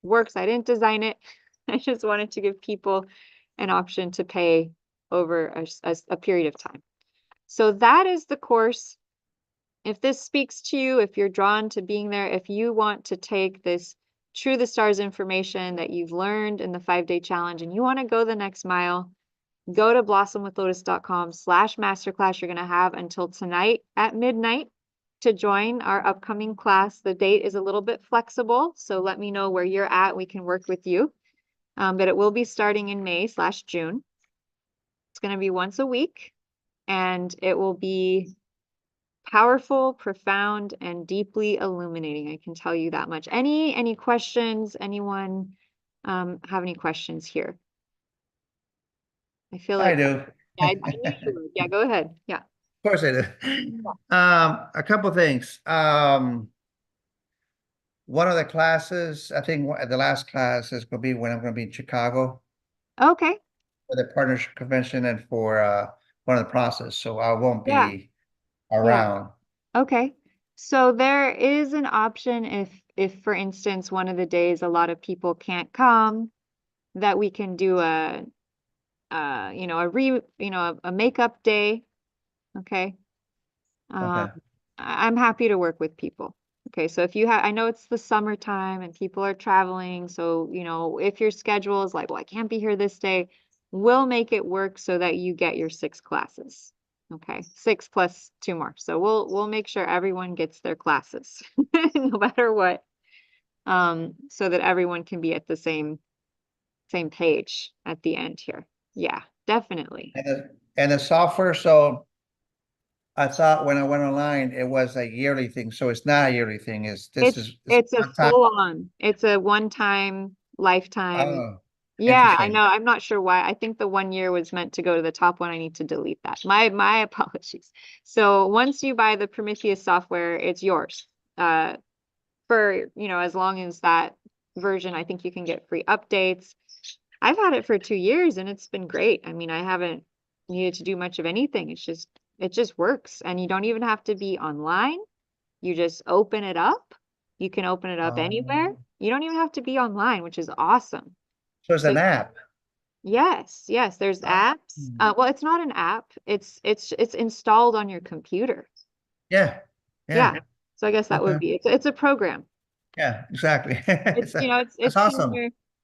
works. I didn't design it. I just wanted to give people an option to pay over a period of time. So that is the course. If this speaks to you, if you're drawn to being there, if you want to take this True the Stars information that you've learned in the 5-day challenge and you want to go the next mile, go to blossomwithlotus.com/masterclass. You're going to have until tonight at midnight to join our upcoming class. The date is a little bit flexible, so let me know where you're at. We can work with you. But it will be starting in May/June. It's going to be once a week, and it will be powerful, profound, and deeply illuminating. I can tell you that much. Any questions? Anyone have any questions here? I feel I like do. yeah, I knew you would. Yeah, go ahead. Yeah. Of course I do. A couple things. One of the classes, I think the last class is going to be when I'm going to be in Chicago Okay. for the partnership convention and for one of the process. So I won't Yeah. be Yeah. around. Okay. So there is an option if for instance one of the days a lot of people can't come, that we can do a makeup day. Okay. Okay. I'm happy to work with people. Okay, so if you have, I know it's the summertime and people are traveling, so if your schedule is like, well, I can't be here this day, we'll make it work so that you get your 6 classes. Okay, 6 plus 2 more. So we'll make sure everyone gets their classes, no matter what, so that everyone can be at the same page at the end here. Yeah, definitely. And the software, so I thought when I went online, it was a yearly thing. So it's not a yearly thing. It's It's a one time. full on. It's a one-time, lifetime. Oh, Yeah, I interesting. know. I'm not sure why. I think the 1 year was meant to go to the top one. I need to delete that. My apologies. So once you buy the Prometheus software, it's yours. For, as long as that version, I think you can get free updates. I've had it for 2 years and it's been great. I mean, I haven't needed to do much of anything. It just works. And you don't even have to be online. You just open it up. You can open it up anywhere. You don't even have to be online, which is awesome. So it's So an app. yes, there's apps. Well, it's not an app. It's installed on your computer. Yeah. Yeah. So I guess that would Okay. be it's a program. Yeah, exactly. It's That's it's awesome.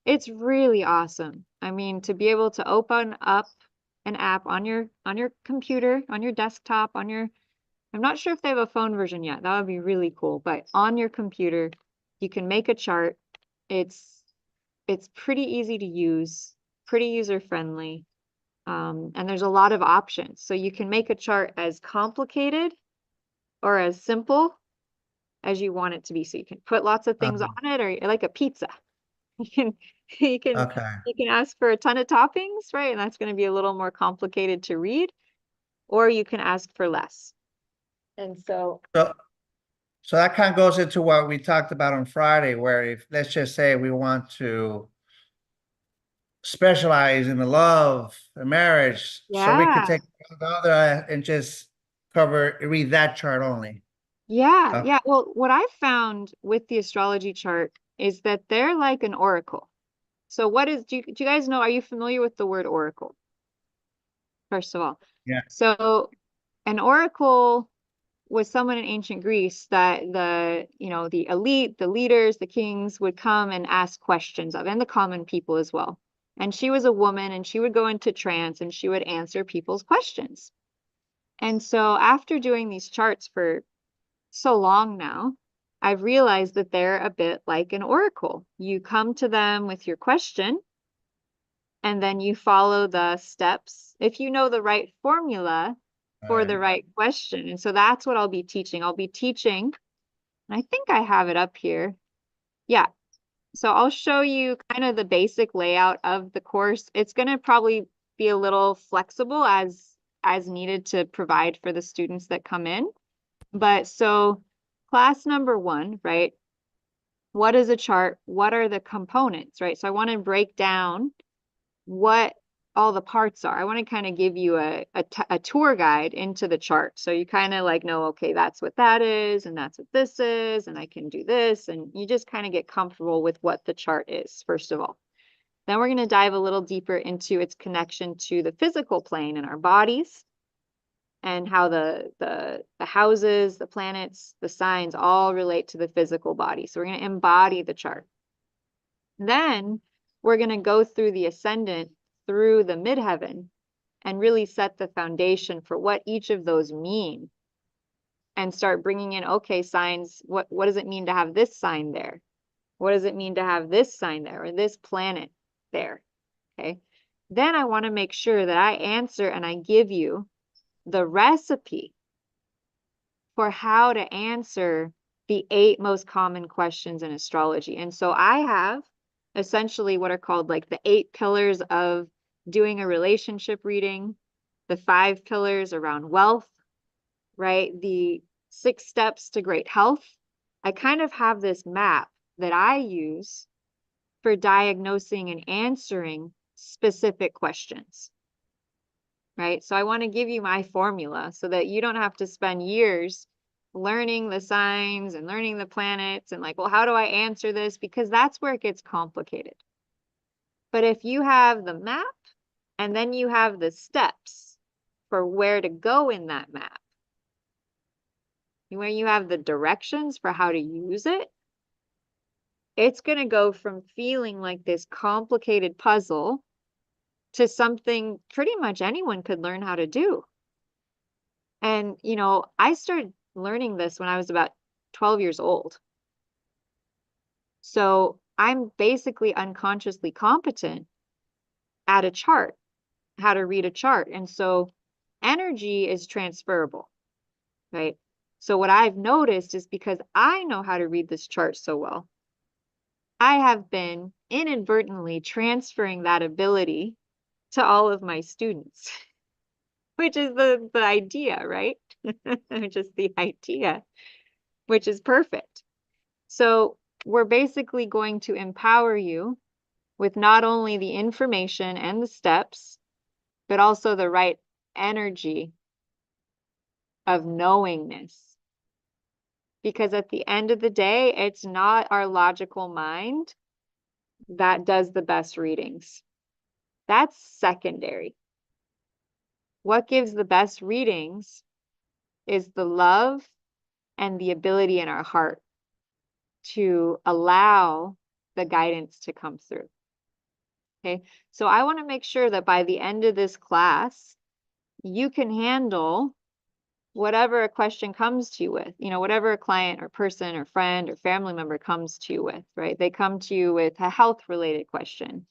it's really awesome. I mean, to be able to open up an app on your computer, on your desktop, I'm not sure if they have a phone version yet. That would be really cool. But on your computer, you can make a chart. It's pretty easy to use, pretty user friendly. And there's a lot of options. So you can make a chart as complicated or as simple as you want it to be. So you can put lots of things on it, or like a pizza. You You can Okay. you can ask for a ton of toppings, right? And that's going to be a little more complicated to read, or you can ask for less. And so, So, so that kind of goes into what we talked about on Friday, where if, let's just say we want to specialize in the love and marriage, so we could yeah, take the other and just read that chart only. yeah, Okay. yeah. Well, what I've found with the astrology chart is that they're like an oracle. So what is, do you guys know, are you familiar with the word oracle? First of all. Yeah. So an oracle was someone in ancient Greece that the elite, the leaders, the kings would come and ask questions of, and the common people as well. And she was a woman and she would go into trance and she would answer people's questions. And so after doing these charts for so long now, I've realized that they're a bit like an oracle. You come to them with your question and then you follow the steps if you know the right formula for the right question. And so that's what I'll be teaching. I'll be teaching, and I think I have it up here. Yeah. So I'll show you kind of the basic layout of the course. It's going to probably be a little flexible as needed to provide for the students that come in. But so class number 1, right? What is a chart? What are the components, right? So I want to break down what all the parts are. I want to kind of give you a tour guide into the chart. So you kind of like know, okay, that's what that is, and that's what this is, and I can do this. And you just kind of get comfortable with what the chart is, first of all. Then we're going to dive a little deeper into its connection to the physical plane in our bodies and how the houses, the planets, the signs all relate to the physical body. So we're going to embody the chart. Then we're going to go through the ascendant through the midheaven and really set the foundation for what each of those mean and start bringing in, okay, signs, what does it mean to have this sign there? What does it mean to have this sign there or this planet there? Okay. Then I want to make sure that I answer and I give you the recipe for how to answer the 8 most common questions in astrology. And so I have essentially what are called like the 8 pillars of doing a relationship reading, the 5 pillars around wealth, right? The 6 steps to great health. I kind of have this map that I use for diagnosing and answering specific questions, right? So I want to give you my formula so that you don't have to spend years learning the signs and learning the planets and like, well, how do I answer this? Because that's where it gets complicated. But if you have the map and then you have the steps for where to go in that map, where you have the directions for how to use it, it's going to go from feeling like this complicated puzzle to something pretty much anyone could learn how to do. And, I started learning this when I was about 12 years old. So I'm basically unconsciously competent at a chart, how to read a chart. And so energy is transferable, right? So what I've noticed is because I know how to read this chart so well, I have been inadvertently transferring that ability to all of my students, which is the idea, right? Just the idea, which is perfect. So we're basically going to empower you with not only the information and the steps, but also the right energy of knowingness. Because at the end of the day, it's not our logical mind that does the best readings. That's secondary. What gives the best readings is the love and the ability in our heart to allow the guidance to come through. Okay, so I want to make sure that by the end of this class, you can handle whatever a question comes to you with, whatever a client or person or friend or family member comes to you with, right? They come to you with a health related question.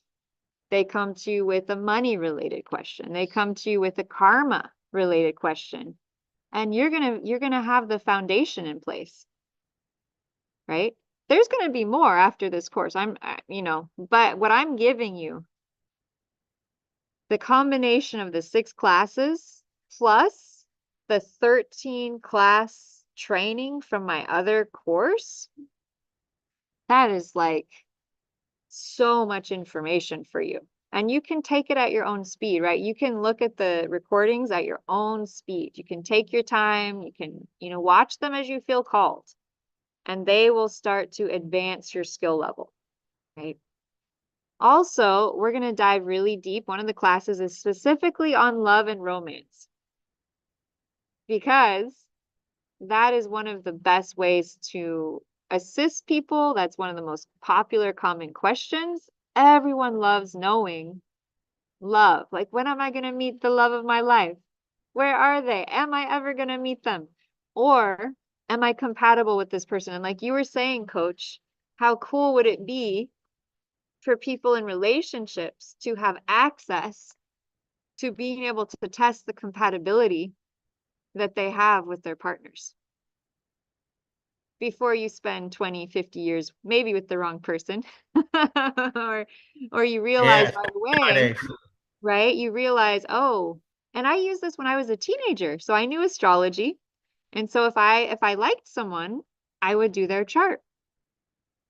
They come to you with a money related question. They come to you with a karma related question. And you're going to have the foundation in place, right? there's going to be more after this course. But what I'm giving you, the combination of the 6 classes plus the 13 class training from my other course, that is like so much information for you. And you can take it at your own speed, right? You can look at the recordings at your own speed. You can take your time. You can, watch them as you feel called, and they will start to advance your skill level, right? Also, we're going to dive really deep. One of the classes is specifically on love and romance, because that is one of the best ways to assist people. That's one of the most popular common questions. Everyone loves knowing love. Like, when am I going to meet the love of my life? Where are they? Am I ever going to meet them? Or am I compatible with this person? And like you were saying, Coach, how cool would it be for people in relationships to have access to being able to test the compatibility that they have with their partners before you spend 20, 50 years maybe with the wrong person, or you realize Yes, right away, Fridays. right? You realize, oh, and I used this when I was a teenager, so I knew astrology. And so if I liked someone, I would do their chart.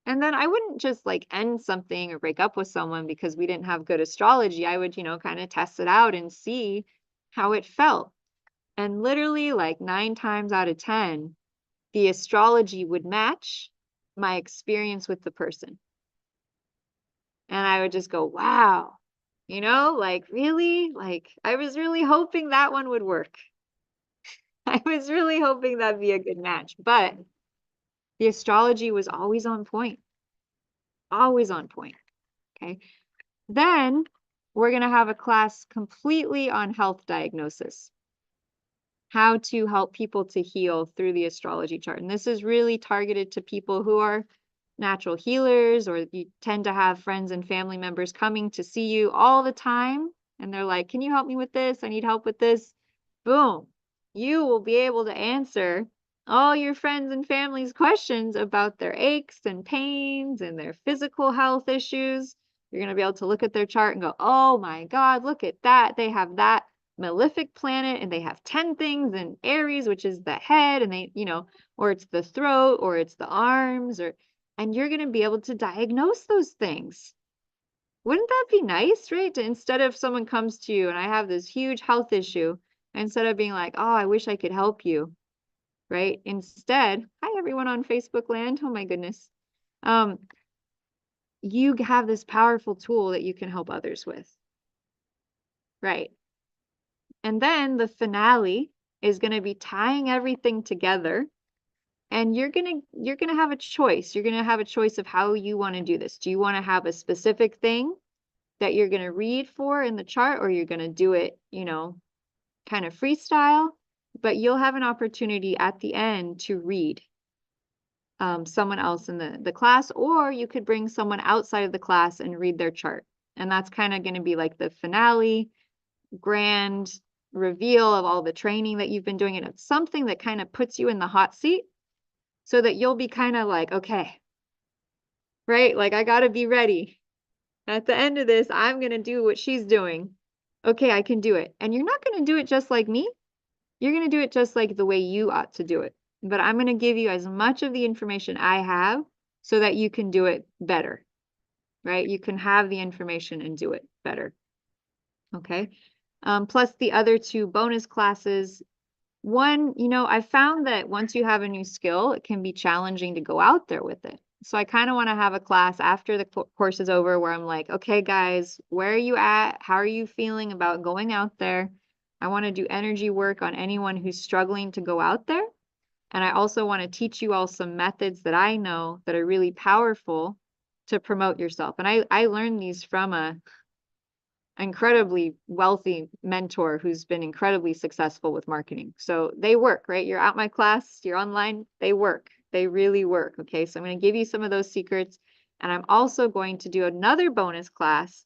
And then I wouldn't just like end something or break up with someone because we didn't have good astrology. I would, kind of test it out and see how it felt. And literally like 9 times out of 10, the astrology would match my experience with the person. And I would just go, wow, like really, like I was really hoping that one would work. I was really hoping that'd be a good match, but the astrology was always on point, always on point. Okay. Then we're going to have a class completely on health diagnosis, how to help people to heal through the astrology chart. And this is really targeted to people who are natural healers, or you tend to have friends and family members coming to see you all the time. And they're like, can you help me with this? I need help with this. Boom. You will be able to answer all your friends and family's questions about their aches and pains and their physical health issues. You're going to be able to look at their chart and go, oh my God, look at that. They have that malefic planet and they have 10 things in Aries, which is the head, and they, or it's the throat, or it's the arms, and you're going to be able to diagnose those things. Wouldn't that be nice, right? Instead of someone comes to you and I have this huge health issue, instead of being like, oh, I wish I could help you, right? Instead, hi everyone on Facebook land. Oh my goodness. You have this powerful tool that you can help others with, right? And then the finale is going to be tying everything together. And you're going to have a choice. You're going to have a choice of how you want to do this. Do you want to have a specific thing that you're going to read for in the chart, or you're going to do it, kind of freestyle? But you'll have an opportunity at the end to read someone else in the class, or you could bring someone outside of the class and read their chart. And that's kind of going to be like the finale, grand reveal of all the training that you've been doing. And it's something that kind of puts you in the hot seat so that you'll be kind of like, okay, right? Like, I got to be ready. At the end of this, I'm going to do what she's doing. Okay, I can do it. And you're not going to do it just like me. You're going to do it just like the way you ought to do it. But I'm going to give you as much of the information I have so that you can do it better, right? You can have the information and do it better. Okay. Plus the other 2 bonus classes. One, I found that once you have a new skill, it can be challenging to go out there with it. So I kind of want to have a class after the course is over where I'm like, okay, guys, where are you at? How are you feeling about going out there? I want to do energy work on anyone who's struggling to go out there. And I also want to teach you all some methods that I know that are really powerful to promote yourself. And I learned these from a incredibly wealthy mentor who's been incredibly successful with marketing. So they work, right? You're at my class, you're online, they work. They really work. Okay. So I'm going to give you some of those secrets. And I'm also going to do another bonus class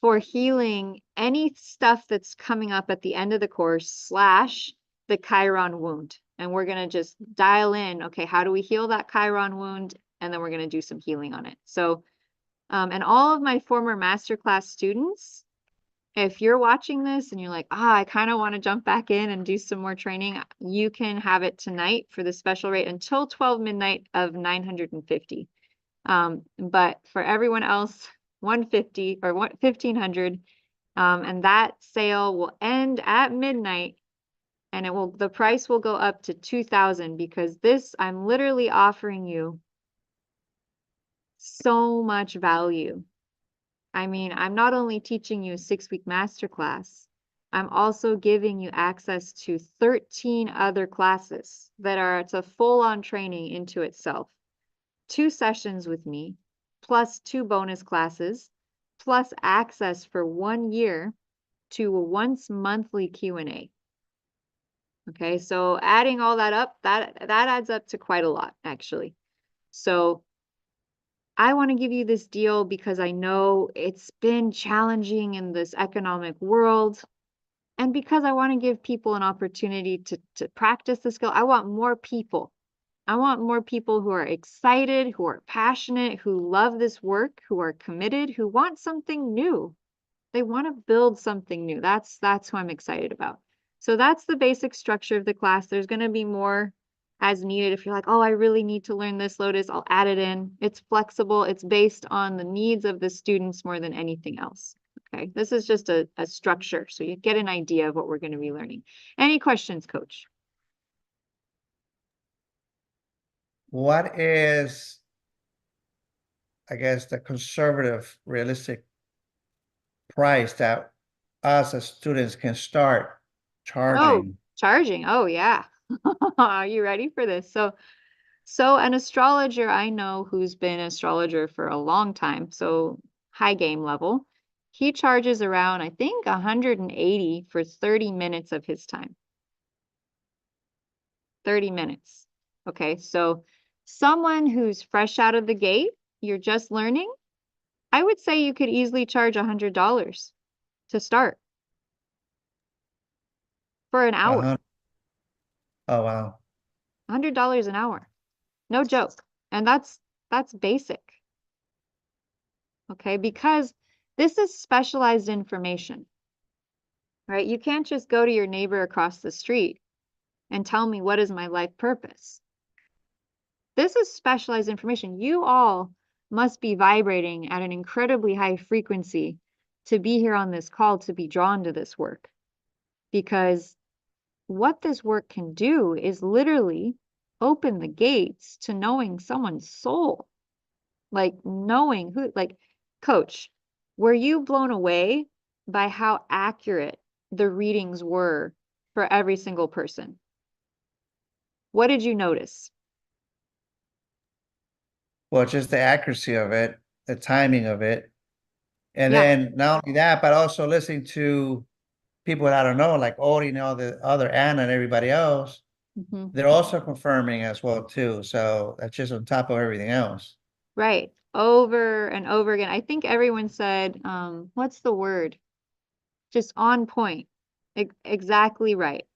for healing any stuff that's coming up at the end of the course / the Chiron wound. And we're going to just dial in, okay, how do we heal that Chiron wound? And then we're going to do some healing on it. So, and all of my former masterclass students, if you're watching this and you're like, I kind of want to jump back in and do some more training, you can have it tonight for the special rate until 12 midnight of 950. But for everyone else, 150 or 1500. And that sale will end at midnight, and the price will go up to 2000, because this, I'm literally offering you so much value. I mean, I'm not only teaching you a 6-week masterclass, I'm also giving you access to 13 other classes that are, it's a full-on training into itself. 2 sessions with me, plus 2 bonus classes, plus access for 1 year to a once monthly Q&A. Okay, so adding all that up, that adds up to quite a lot, actually. So I want to give you this deal because I know it's been challenging in this economic world, and because I want to give people an opportunity to practice the skill. I want more people. I want more people who are excited, who are passionate, who love this work, who are committed, who want something new. They want to build something new. That's who I'm excited about. So that's the basic structure of the class. There's going to be more as needed. If you're like, oh, I really need to learn this, Lotus, I'll add it in. It's flexible. It's based on the needs of the students more than anything else. Okay, this is just a structure, so you get an idea of what we're going to be learning. Any questions, Coach? What is, I guess, the conservative, realistic price that us as students can start charging? Charging. Oh, yeah. Are you ready for this? So an astrologer I know who's been an astrologer for a long time, so high game level, he charges around, I think, 180 for 30 minutes of his time. 30 minutes. Okay, so someone who's fresh out of the gate, you're just learning, I would say you could easily charge $100 to start for an hour. Oh, wow. $100 an hour. No joke. And that's basic. Okay, because this is specialized information, right? You can't just go to your neighbor across the street and tell me what is my life purpose. This is specialized information. You all must be vibrating at an incredibly high frequency to be here on this call, to be drawn to this work. Because what this work can do is literally open the gates to knowing someone's soul. Like knowing who, like, Coach, were you blown away by how accurate the readings were for every single person? What did you notice? Well, just the accuracy of it, the timing of it. And Yeah. then not only that, but also listening to people that I don't know, like Odie and all the other Anna and everybody else, they're also confirming as well too. So that's just on top of everything else. Right. Over and over again. I think everyone said, what's the word? Just on point. Exactly right.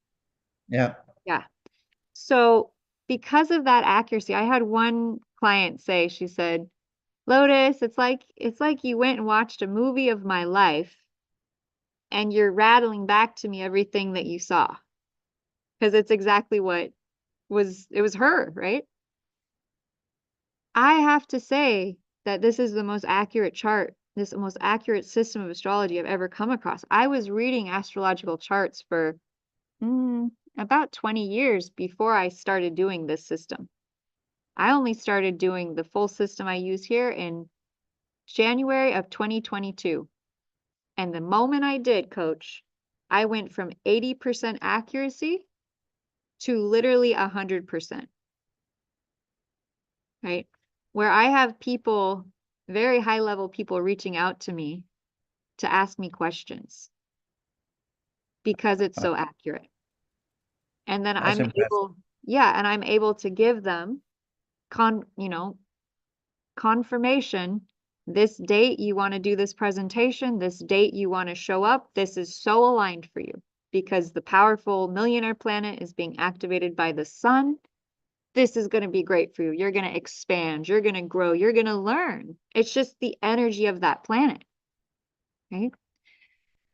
Yeah. Yeah. So because of that accuracy, I had one client say, she said, Lotus, it's like you went and watched a movie of my life and you're rattling back to me everything that you saw. Because it's exactly what it was her, right? I have to say that this is the most accurate chart, this most accurate system of astrology I've ever come across. I was reading astrological charts for about 20 years before I started doing this system. I only started doing the full system I use here in January of 2022. And the moment I did, Coach, I went from 80% accuracy to literally 100%. Right? Where I have people, very high level people, reaching out to me to ask me questions because it's so accurate. And then That's impressive. I'm able to give them confirmation. This date you want to do this presentation, this date you want to show up, this is so aligned for you because the powerful millionaire planet is being activated by the sun. This is going to be great for you. You're going to expand, you're going to grow, you're going to learn. It's just the energy of that planet. Right?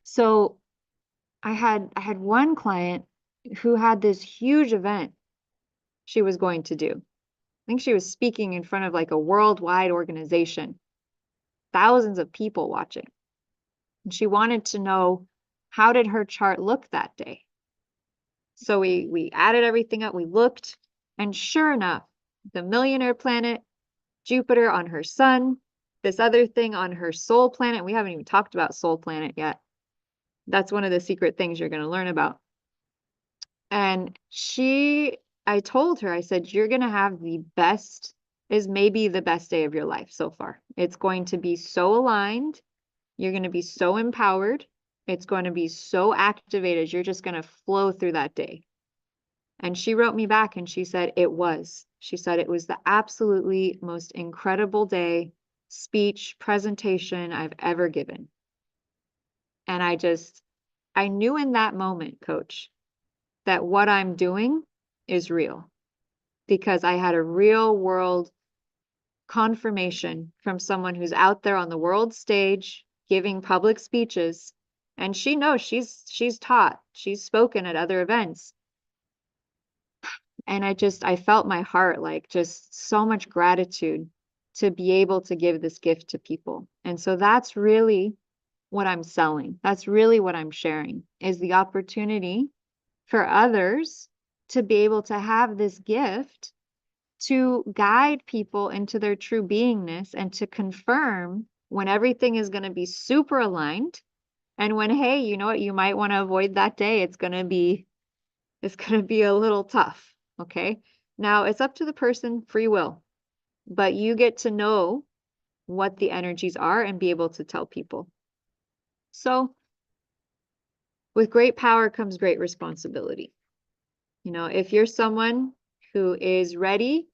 So I had one client who had this huge event she was going to do. I think she was speaking in front of like a worldwide organization, thousands of people watching. And she wanted to know, how did her chart look that day? So we added everything up, we looked, and sure enough, the millionaire planet, Jupiter on her sun, this other thing on her soul planet. We haven't even talked about soul planet yet. That's one of the secret things you're going to learn about. And I told her, I said, you're going to have the best, is maybe the best day of your life so far. It's going to be so aligned. You're going to be so empowered. It's going to be so activated. You're just going to flow through that day. And she wrote me back and she said, it was. She said, it was the absolutely most incredible day, speech, presentation I've ever given. And I knew in that moment, Coach, that what I'm doing is real, because I had a real world confirmation from someone who's out there on the world stage giving public speeches, and she knows she's taught, she's spoken at other events. And I felt my heart, like just so much gratitude to be able to give this gift to people. And so that's really what I'm selling. That's really what I'm sharing, is the opportunity for others to be able to have this gift to guide people into their true beingness and to confirm when everything is going to be super aligned, and when, hey, you know what, you might want to avoid that day. It's going to be a little tough. Okay. Now it's up to the person, free will, but you get to know what the energies are and be able to tell people. So with great power comes great responsibility. You know, if you're someone who is ready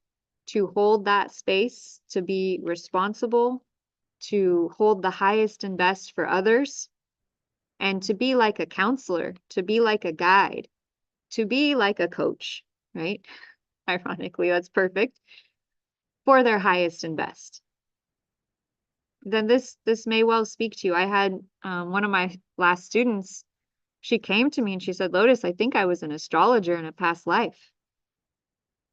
to hold that space, to be responsible, to hold the highest and best for others, and to be like a counselor, to be like a guide, to be like a coach, right? Ironically, that's perfect, for their highest and best. Then this may well speak to you. I had one of my last students, she came to me and she said, Lotus, I think I was an astrologer in a past life.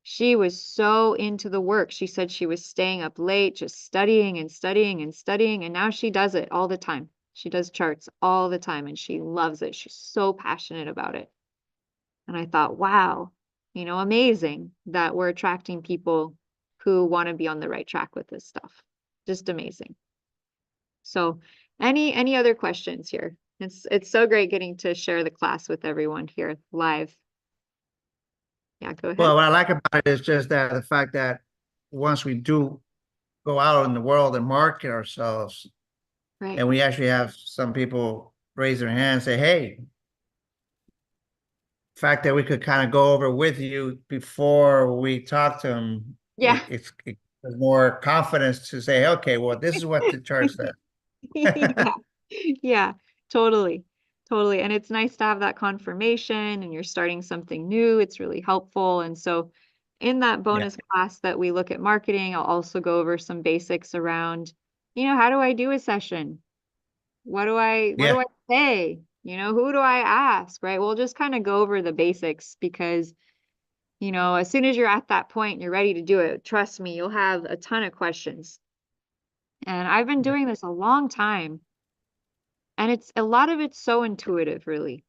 She was so into the work. She said she was staying up late, just studying and studying and studying. And now she does it all the time. She does charts all the time and she loves it. She's so passionate about it. And I thought, wow, you know, amazing that we're attracting people who want to be on the right track with this stuff. Just amazing. So any other questions here? It's so great getting to share the class with everyone here live. Yeah, go ahead. Well, what I like about it is just that the fact that once we do go out in the world and market ourselves, Right. and we actually have some people raise their hand and say, hey, the fact that we could kind of go over with you before we talk to them, Yeah. it's more confidence to say, okay, well, this is what the chart says. Yeah. Yeah, totally. Totally. And it's nice to have that confirmation, and you're starting something new. It's really helpful. And so in that bonus class that we look at marketing, I'll also go over some basics around, you know, how do I do a session? What do I say? You know, who do I ask? Right. We'll just kind of go over the basics, because, you know, as soon as you're at that point, you're ready to do it. Trust me, you'll have a ton of questions. And I've been doing this a long time. And a lot of it's so intuitive, really.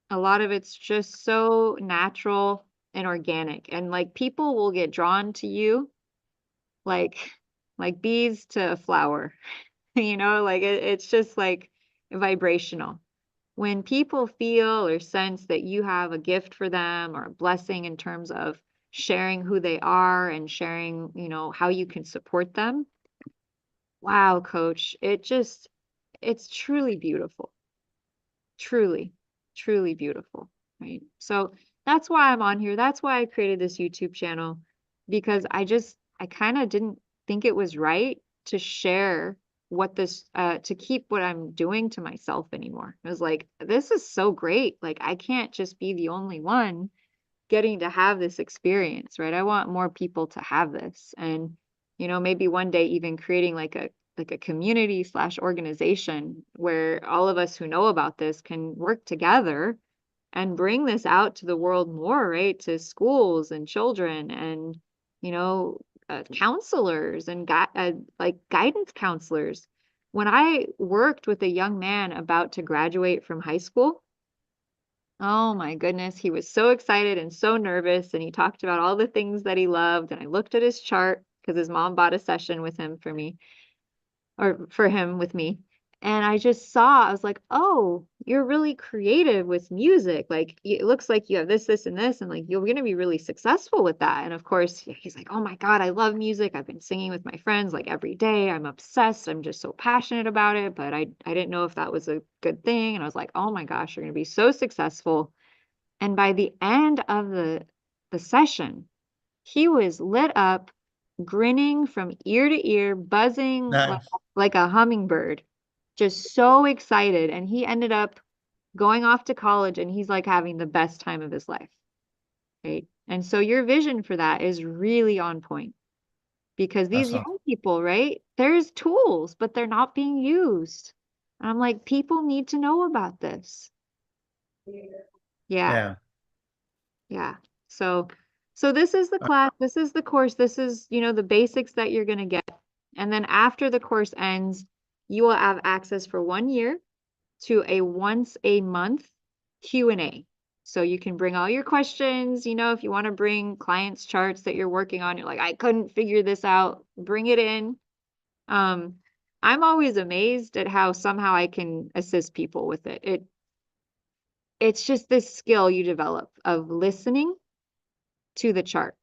A lot of it's just so natural and organic. And like, people will get drawn to you like bees to a flower. You know, like it's just like vibrational. When people feel or sense that you have a gift for them or a blessing in terms of sharing who they are and sharing, you know, how you can support them. Wow, coach, it's truly beautiful. Truly, truly beautiful, right? So that's why I'm on here. That's why I created this YouTube channel, because I kind of didn't think it was right to share what this, to keep what I'm doing to myself anymore. I was like, this is so great. Like, I can't just be the only one getting to have this experience, right? I want more people to have this. And, you know, maybe one day even creating like a community / organization where all of us who know about this can work together and bring this out to the world more, right? To schools and children and, you know, counselors and like guidance counselors. When I worked with a young man about to graduate from high school, oh my goodness, he was so excited and so nervous. And he talked about all the things that he loved. And I looked at his chart because his mom bought a session with him for me, or for him with me. And I just saw, I was like, oh, you're really creative with music. Like, it looks like you have this, this, and this, and like, you're going to be really successful with that. And of course, he's like, oh my God, I love music. I've been singing with my friends like every day. I'm obsessed. I'm just so passionate about it. But I didn't know if that was a good thing. And I was like, oh my gosh, you're going to be so successful. And by the end of the session, he was lit up, grinning from ear to ear, buzzing like a hummingbird, just so excited. And he ended up going off to college and he's like having the best time of his life. Right. And so your vision for that is really on point because these young people, right? There's tools, but they're not being used. And I'm like, people need to know about this. Yeah. Yeah. So this is the class, this is the course, this is, you know, the basics that you're going to get. And then after the course ends, you will have access for 1 year to a once a month Q&A. So you can bring all your questions, you know, if you want to bring clients' charts that you're working on, you're like, I couldn't figure this out, bring it in. I'm always amazed at how somehow I can assist people with it. It's just this skill you develop of listening to the chart.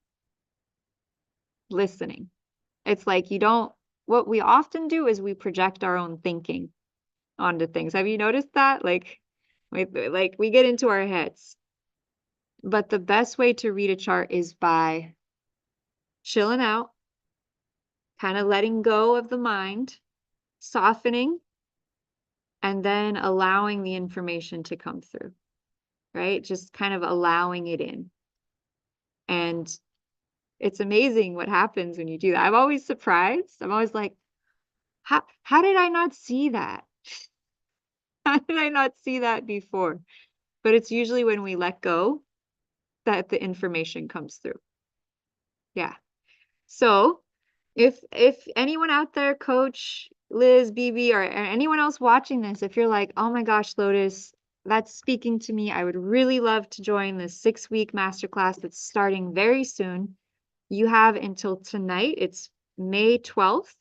Listening. It's like what we often do is we project our own thinking onto things. Have you noticed that? Like we get into our heads. But the best way to read a chart is by chilling out, kind of letting go of the mind, softening, and then allowing the information to come through, right? Just kind of allowing it in. And it's amazing what happens when you do that. I'm always surprised. I'm always like, how did I not see that? How did I not see that before? But it's usually when we let go that the information comes through. Yeah. So if anyone out there, Coach, Liz, BB, or anyone else watching this, if you're like, oh my gosh, Lotus, that's speaking to me, I would really love to join this 6-week masterclass that's starting very soon. You have until tonight. It's May 12th,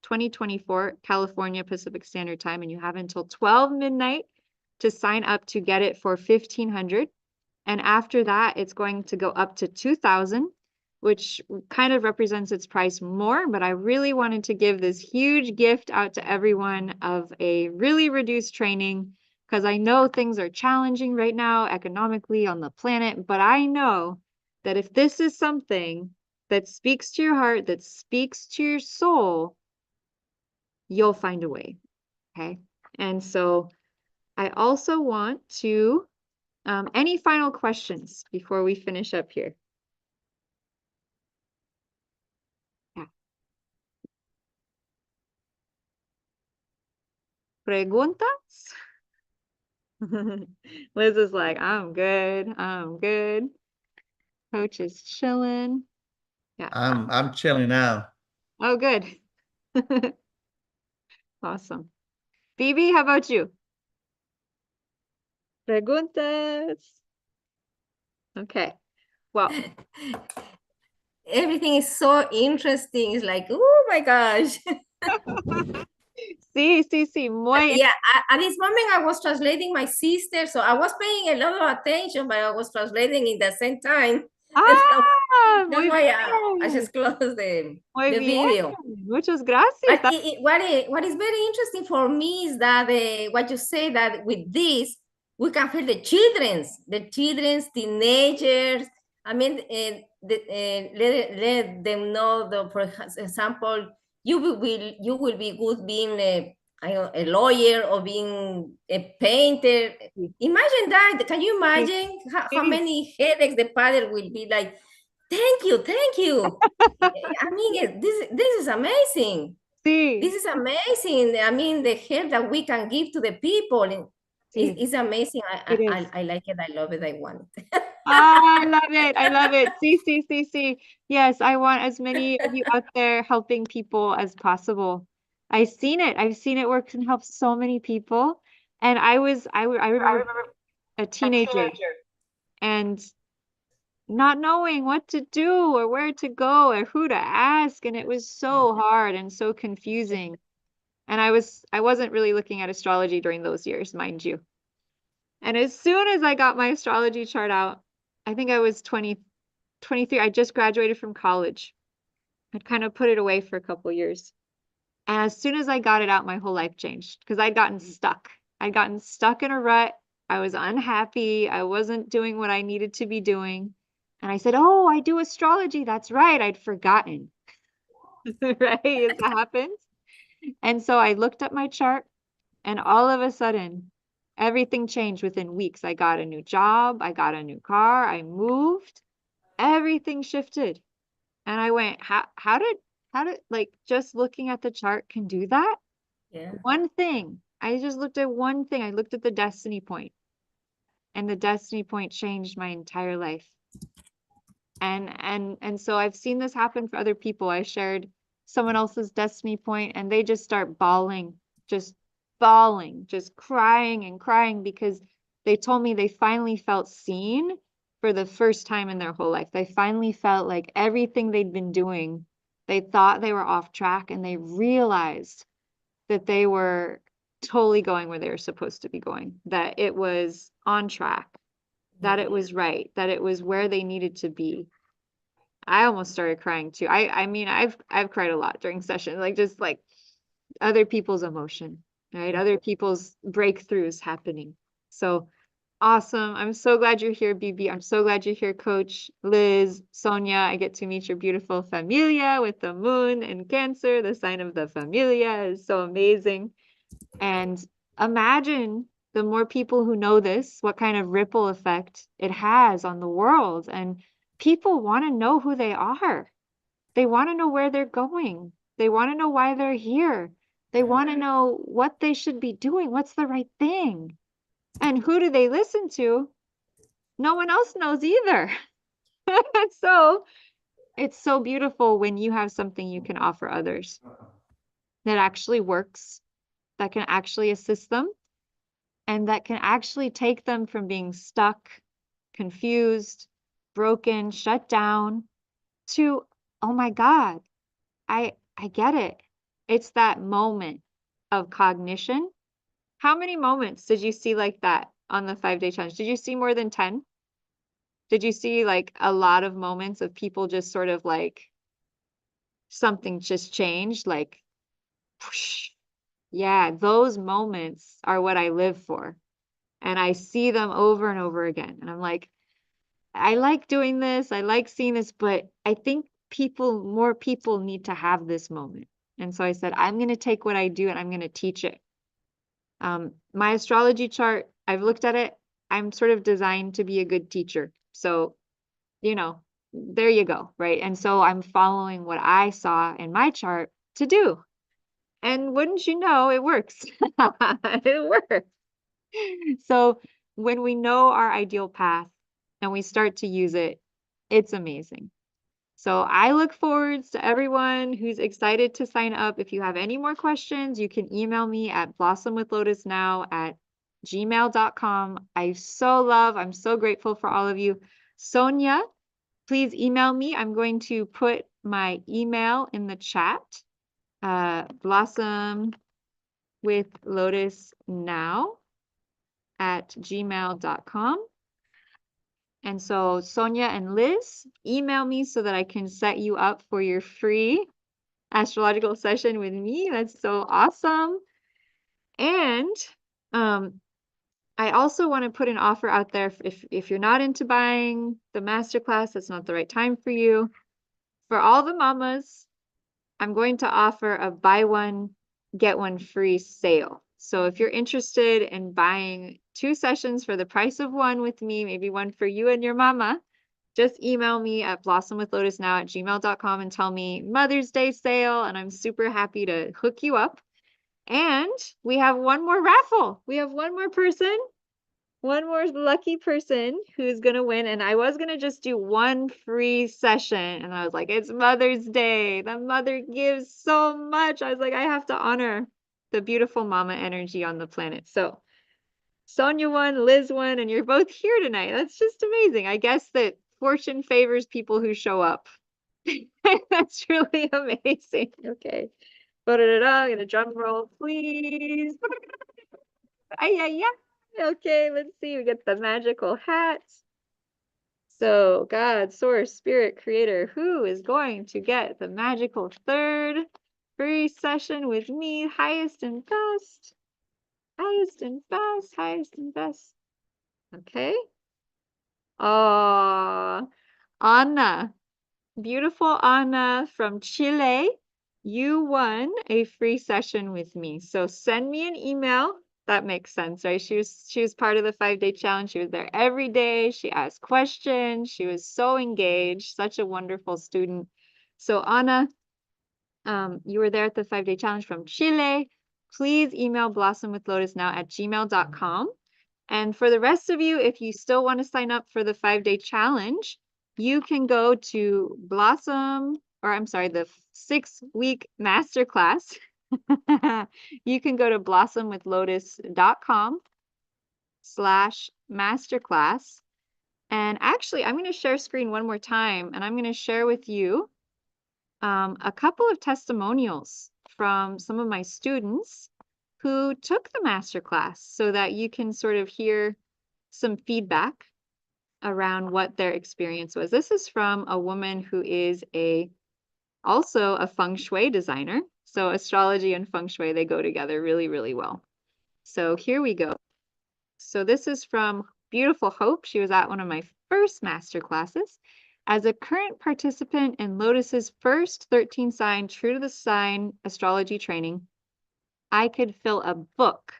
2024, California Pacific Standard Time, and you have until 12 midnight to sign up to get it for $1,500. And after that, it's going to go up to $2,000, which kind of represents its price more. But I really wanted to give this huge gift out to everyone of a really reduced training because I know things are challenging right now economically on the planet. But I know that if this is something that speaks to your heart, that speaks to your soul, you'll find a way. Okay. And so I also want to, any final questions before we finish up here? Yeah. Preguntas? Liz is like, I'm good. I'm good. Coach is chilling. Yeah. I'm chilling now. Oh, good. Awesome. BB, how about you? Preguntas. Okay. Well, Everything is so interesting. It's like, oh my gosh. sí, muy. Yeah, at this moment I was translating my sister, so I was paying a lot of attention, but I was translating in the same time. Ah, That's muy why I bien. just closed the Muy bien. video. Muchas gracias. But what is very interesting for me is that what you say, that with this, we can feel the children's, teenagers. I mean, let them know, for example, you will be good being a lawyer or being a painter. Imagine that. Can you imagine how Sí. many headaches the father will be like, thank you, thank you. I mean, this is amazing. Sí, This is amazing. I mean, the help that we can give to the people sí, is amazing. it is. I like it. I love it. I want it. I love it. I love it. See, see, see, see. Yes, I want as many of you out there helping people as possible. I've seen it. I've seen it work and help so many people. And I remember a teenager and not knowing what to do or where to go or who to ask. And it was so hard and so confusing. And I wasn't really looking at astrology during those years, mind you. And as soon as I got my astrology chart out, I think I was 23. I just graduated from college. I'd kind of put it away for a couple years. And as soon as I got it out, my whole life changed because I'd gotten stuck. I'd gotten stuck in a rut. I was unhappy. I wasn't doing what I needed to be doing. And I said, "Oh, I do astrology. That's right. I'd forgotten." Right? It happens. And so I looked at my chart, and all of a sudden, everything changed within weeks. I got a new job. I got a new car. I moved. Everything shifted. And I went, how did like just looking at the chart can do that? Yeah. One thing. I just looked at one thing. I looked at the destiny point, and the destiny point changed my entire life. And so I've seen this happen for other people. I shared someone else's destiny point and they just start just bawling, just crying and crying because they told me they finally felt seen for the first time in their whole life. They finally felt like everything they'd been doing, they thought they were off track and they realized that they were totally going where they were supposed to be going, that it was on track, that it was right, that it was where they needed to be. I almost started crying too. I mean, I've cried a lot during sessions, like just like other people's emotion, right? Other people's breakthroughs happening. So awesome. I'm so glad you're here, BB. I'm so glad you're here, Coach Liz, Sonia. I get to meet your beautiful familia with the moon and Cancer, the sign of the familia is so amazing. And imagine the more people who know this, what kind of ripple effect it has on the world. And people want to know who they are. They want to know where they're going. They want to know why they're here. They want to know what they should be doing. What's the right thing? And who do they listen to? No one else knows either. So it's so beautiful when you have something you can offer others that actually works, that can actually assist them, and that can actually take them from being stuck, confused, broken, shut down to, oh my God, I get it. It's that moment of cognition. How many moments did you see like that on the 5-day challenge? Did you see more than 10? Did you see like a lot of moments of people just sort of like something just changed? Like, whoosh. Yeah, those moments are what I live for. And I see them over and over again. And I'm like, I like doing this. I like seeing this, but I think more people need to have this moment. And so I said, I'm going to take what I do and I'm going to teach it. My astrology chart, I've looked at it. I'm sort of designed to be a good teacher. So, there you go, right? And so I'm following what I saw in my chart to do. And wouldn't you know, it works. It works. So when we know our ideal path and we start to use it, it's amazing. So I look forward to everyone who's excited to sign up. If you have any more questions, you can email me at blossomwithlotusnow@gmail.com. I'm so grateful for all of you. Sonia, please email me. I'm going to put my email in the chat. blossomwithlotusnow@gmail.com. And so Sonia and Liz, email me so that I can set you up for your free astrological session with me. That's so awesome. And I also want to put an offer out there if you're not into buying the masterclass, that's not the right time for you. For all the mamas I'm going to offer a buy one, get one free sale. So if you're interested in buying 2 sessions for the price of one with me, maybe one for you and your mama, just email me at blossomwithlotusnow@gmail.com and tell me Mother's Day sale, and I'm super happy to hook you up. And we have one more raffle. We have one more person, one more lucky person who's going to win. And I was going to just do one free session. And I was like, it's Mother's Day. The mother gives so much. I was like, I have to honor the beautiful mama energy on the planet. So Sonia won, Liz won, and you're both here tonight. That's just amazing. I guess that fortune favors people who show up. That's really amazing. Okay. Da-da-da-da, get a drum roll, please. Ay, ay, ay. Okay, let's see. We get the magical hat. So, God, Source, Spirit, Creator, who is going to get the magical third free session with me? Highest and best. Highest and best. Highest and best. Okay. Oh, Anna. Beautiful Anna from Chile. You won a free session with me. So send me an email. That makes sense, right? She was part of the 5-day challenge. She was there every day. She asked questions. She was so engaged, such a wonderful student. So Anna, you were there at the 5-day challenge from Chile. Please email blossomwithlotusnow@gmail.com. And for the rest of you, if you still want to sign up for the 5-day challenge, you can go to the 6-week masterclass. You can go to blossomwithlotus.com/masterclass. And actually, I'm going to share screen one more time, and I'm going to share with you a couple of testimonials from some of my students who took the masterclass so that you can sort of hear some feedback around what their experience was. This is from a woman who is also a feng shui designer. So astrology and feng shui, they go together really, really well. So here we go. So this is from beautiful Hope. She was at one of my first master classes. As a current participant in Lotus's first 13 sign true to the sign astrology training, I could fill a book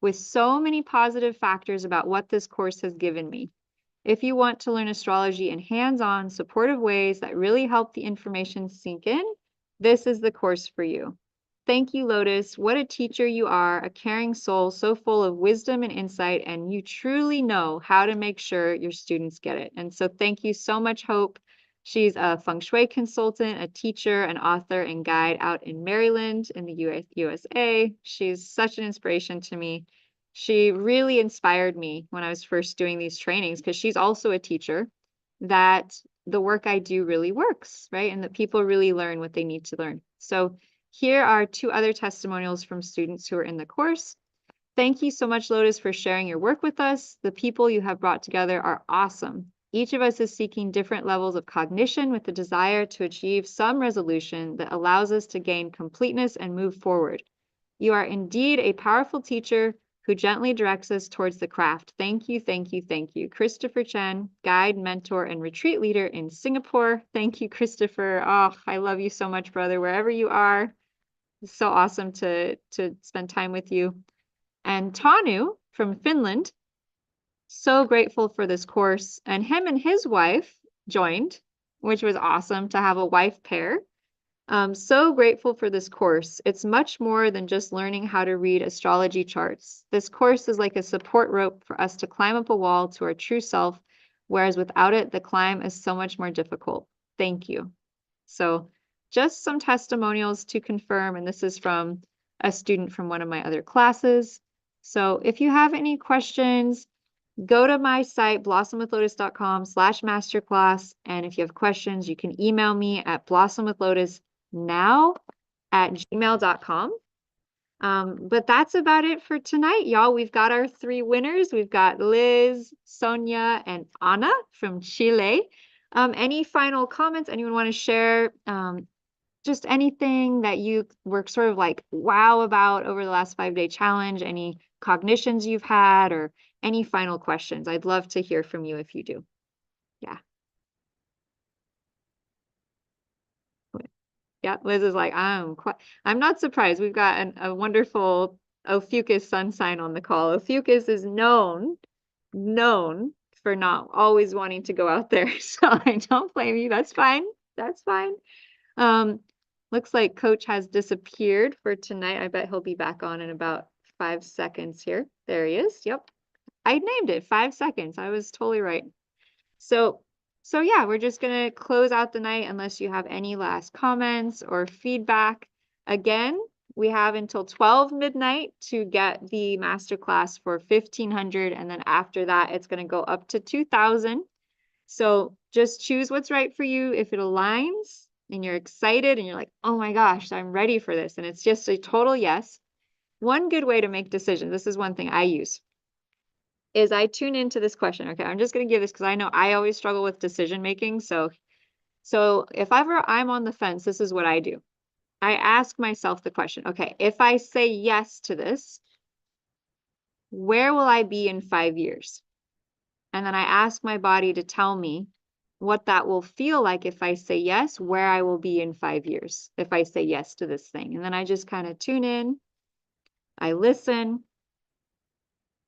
with so many positive factors about what this course has given me. If you want to learn astrology in hands-on, supportive ways that really help the information sink in, this is the course for you. Thank you, Lotus. What a teacher you are, a caring soul, so full of wisdom and insight, and you truly know how to make sure your students get it. And so thank you so much, Hope. She's a feng shui consultant, a teacher, an author, and guide out in Maryland in the USA. She's such an inspiration to me. She really inspired me when I was first doing these trainings because she's also a teacher, that the work I do really works, right? And that people really learn what they need to learn. So here are 2 other testimonials from students who are in the course. Thank you so much, Lotus, for sharing your work with us. The people you have brought together are awesome. Each of us is seeking different levels of cognition with the desire to achieve some resolution that allows us to gain completeness and move forward. You are indeed a powerful teacher who gently directs us towards the craft. Thank you, thank you, thank you. Christopher Chen, guide, mentor, and retreat leader in Singapore. Thank you, Christopher. Oh, I love you so much, brother, wherever you are. It's so awesome to spend time with you. And Tanu from Finland, so grateful for this course. And him and his wife joined, which was awesome to have a wife pair. So grateful for this course. It's much more than just learning how to read astrology charts. This course is like a support rope for us to climb up a wall to our true self, whereas without it, the climb is so much more difficult. Thank you. So just some testimonials to confirm, and this is from a student from one of my other classes. So if you have any questions, go to my site, blossomwithlotus.com/masterclass. And if you have questions, you can email me at blossomwithlotusnow@gmail.com. But that's about it for tonight, y'all. We've got our 3 winners. We've got Liz, Sonia, and Anna from Chile. Any final comments anyone want to share? Just anything that you were sort of like wow about over the last 5-day challenge, any cognitions you've had, or any final questions. I'd love to hear from you if you do. Yeah. Yeah, Liz is like, I'm not surprised. We've got a wonderful Ophiuchus sun sign on the call. Ophiuchus is known for not always wanting to go out there. So I don't blame you. That's fine. That's fine. Um, looks like Coach has disappeared for tonight. I bet he'll be back on in about 5 seconds here. There he is. Yep. I named it 5 seconds. I was totally right. So yeah, we're just gonna close out the night unless you have any last comments or feedback. Again, we have until 12 midnight to get the masterclass for 1,500, and then after that, it's gonna go up to 2,000. So just choose what's right for you. If it aligns and you're excited and you're like, oh my gosh, I'm ready for this, and it's just a total yes. One good way to make decisions, this is one thing I use, is I tune into this question. Okay, I'm just going to give this because I know I always struggle with decision making. So if ever I'm on the fence, this is what I do. I ask myself the question, okay, if I say yes to this, where will I be in 5 years? And then I ask my body to tell me what that will feel like if I say yes, where I will be in 5 years if I say yes to this thing. And then I just kind of tune in, I listen,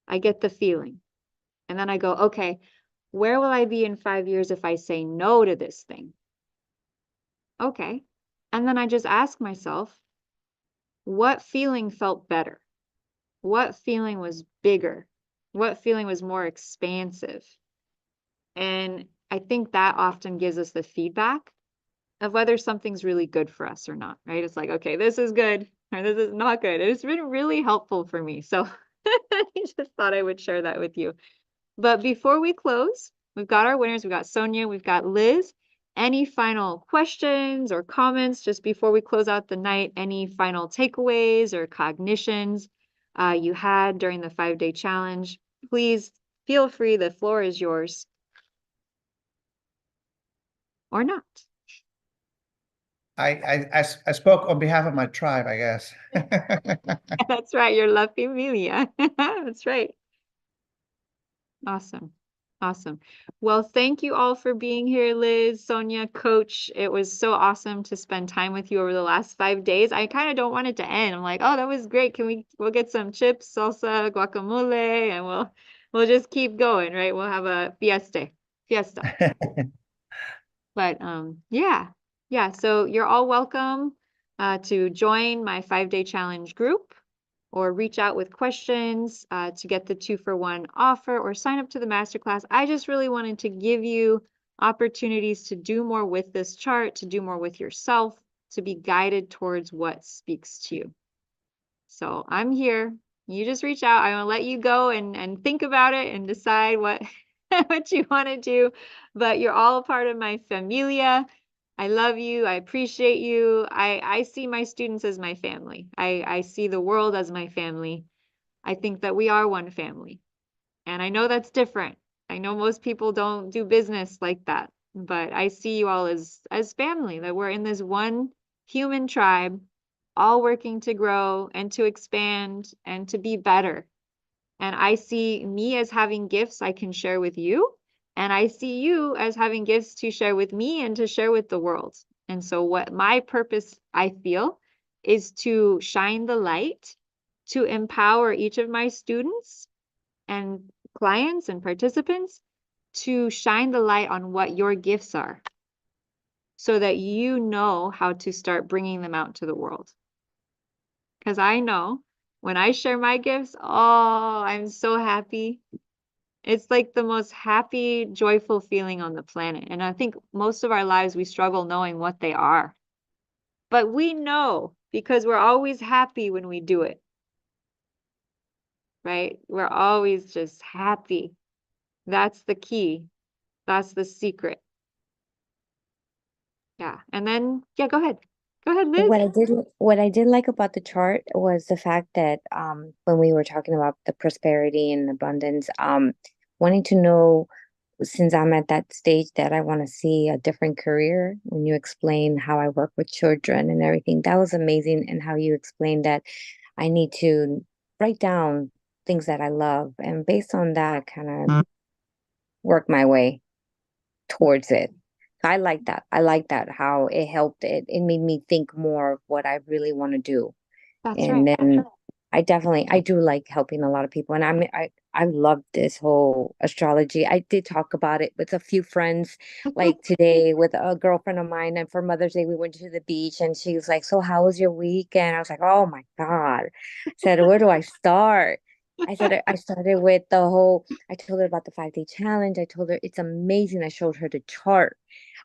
I get the feeling. And then I go, okay, where will I be in 5 years if I say no to this thing? Okay. And then I just ask myself, what feeling felt better? What feeling was bigger? What feeling was more expansive? And I think that often gives us the feedback of whether something's really good for us or not, right? It's like, okay, this is good or this is not good. It's been really helpful for me. So I just thought I would share that with you. But before we close, we've got our winners. We've got Sonia, we've got Liz. Any final questions or comments just before we close out the night? Any final takeaways or cognitions you had during the 5-day challenge? Please feel free. The floor is yours. Or not. I spoke on behalf of my tribe, I guess. That's right. You're La Familia. That's right. Awesome. Awesome. Well, thank you all for being here, Liz, Sonia, Coach. It was so awesome to spend time with you over the last 5 days. I kind of don't want it to end. I'm like, oh, that was great. We'll get some chips, salsa, guacamole, and we'll just keep going, right? We'll have a fiesta. But yeah. So you're all welcome to join my 5-day challenge group, or reach out with questions to get the 2-for-1 offer, or sign up to the masterclass. I just really wanted to give you opportunities to do more with this chart, to do more with yourself, to be guided towards what speaks to you. So I'm here. You just reach out. I will let you go and think about it and decide what what you want to do. But you're all a part of my familia. I love you. I appreciate you. I see my students as my family. I see the world as my family. I think that we are one family. And I know that's different. I know most people don't do business like that, but I see you all as family, that we're in this one human tribe, all working to grow and to expand and to be better. And I see me as having gifts I can share with you. And I see you as having gifts to share with me and to share with the world. And so what my purpose, I feel, is to shine the light, to empower each of my students and clients and participants to shine the light on what your gifts are, so that you know how to start bringing them out to the world. Because I know when I share my gifts, oh, I'm so happy. It's like the most happy, joyful feeling on the planet. And I think most of our lives, we struggle knowing what they are. But we know because we're always happy when we do it, right? We're always just happy. That's the key. That's the secret. Yeah. And then, yeah, go ahead. Go ahead, Liz. What I did like about the chart was the fact that when we were talking about the prosperity and abundance, wanting to know, since I'm at that stage that I want to see a different career, when you explain how I work with children and everything, that was amazing. And how you explained that I need to write down things that I love, and based on that, kind of work my way towards it. I like that. I like that, how it helped. It made me think more of what I really want to do. That's And right. then I do like helping a lot of people. And I love this whole astrology. I did talk about it with a few friends, like today with a girlfriend of mine. And for Mother's Day, we went to the beach and she was like, "So how was your weekend?" I was like, "Oh my God." I said, "Where do I start?" I said, I started with the whole, I told her about the 5-day challenge. I told her it's amazing. I showed her the chart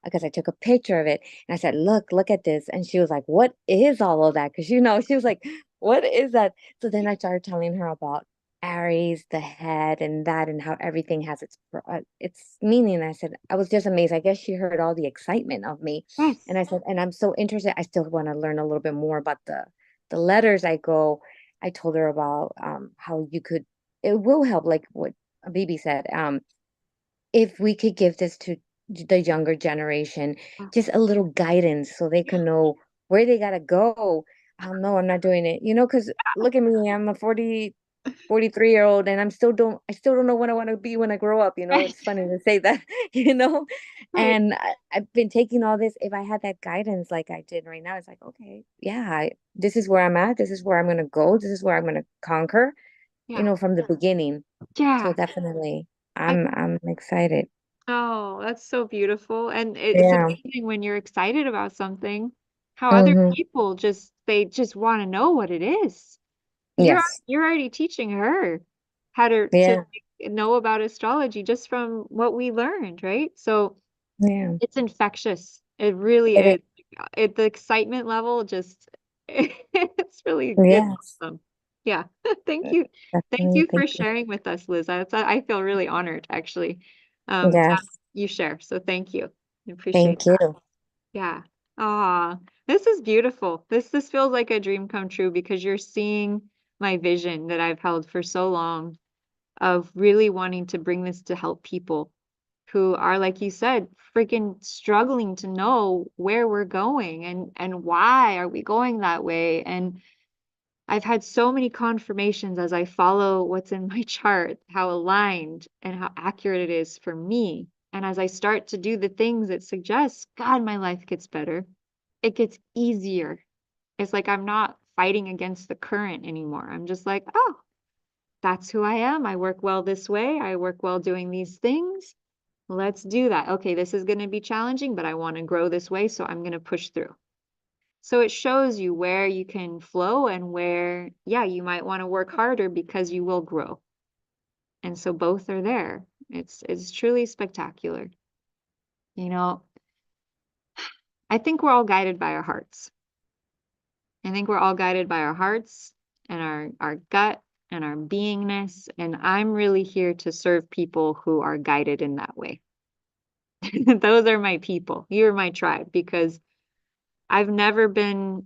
because I took a picture of it. And I said, look at this. And she was like, "What is all of that?" Because, she was like, "What is that?" So then I started telling her about Aries, the head, and that, and how everything has its meaning. I said, I was just amazed. I guess she heard all the excitement of me. Yes. And I said, and I'm so interested. I still want to learn a little bit more about the letters. I told her about how it will help, like what Bibi said. If we could give this to the younger generation, just a little guidance so they can know where they gotta go. No, I'm not doing it. Because look at me, I'm a 43-year-old and I still don't know what I want to be when I grow up. Right. It's funny to say that, you know. Right. And I've been taking all this. If I had that guidance like I did right now, it's like, okay, yeah, this is where I'm at. This is where I'm gonna go. This is where I'm gonna conquer, Yeah. from the beginning. So Yeah. definitely, I I'm excited. Oh, that's so beautiful. And it's Yeah. amazing when you're excited about something, how other Mm-hmm. people they just want to know what it is. You're Yes. you're already teaching her how to Yeah. know about astrology just from what we learned, right? So Yeah. it's infectious. It really It is. is. The excitement level just it's Yes. awesome. Yeah. Thank you. Thank Definitely. you for Thank you. sharing with us, Liz. I feel really honored actually to have Yes. you share. So thank you. I appreciate Thank you. that. Yeah. Ah, this is beautiful. This feels like a dream come true because you're seeing my vision that I've held for so long of really wanting to bring this to help people who are, like you said, freaking struggling to know where we're going and why are we going that way. And I've had so many confirmations as I follow what's in my chart, how aligned and how accurate it is for me. And as I start to do the things it suggests, God, my life gets better. It gets easier. It's like I'm not fighting against the current anymore. I'm just like, oh, that's who I am. I work well this way. I work well doing these things. Let's do that. Okay, this is going to be challenging, but I want to grow this way, so I'm going to push through. So it shows you where you can flow and where, yeah, you might want to work harder because you will grow. And so both are there. It's truly spectacular. You know, I think we're all guided by our hearts. I think we're all guided by our hearts and our gut and our beingness. And I'm really here to serve people who are guided in that way. Those are my people. You're my tribe because I've never been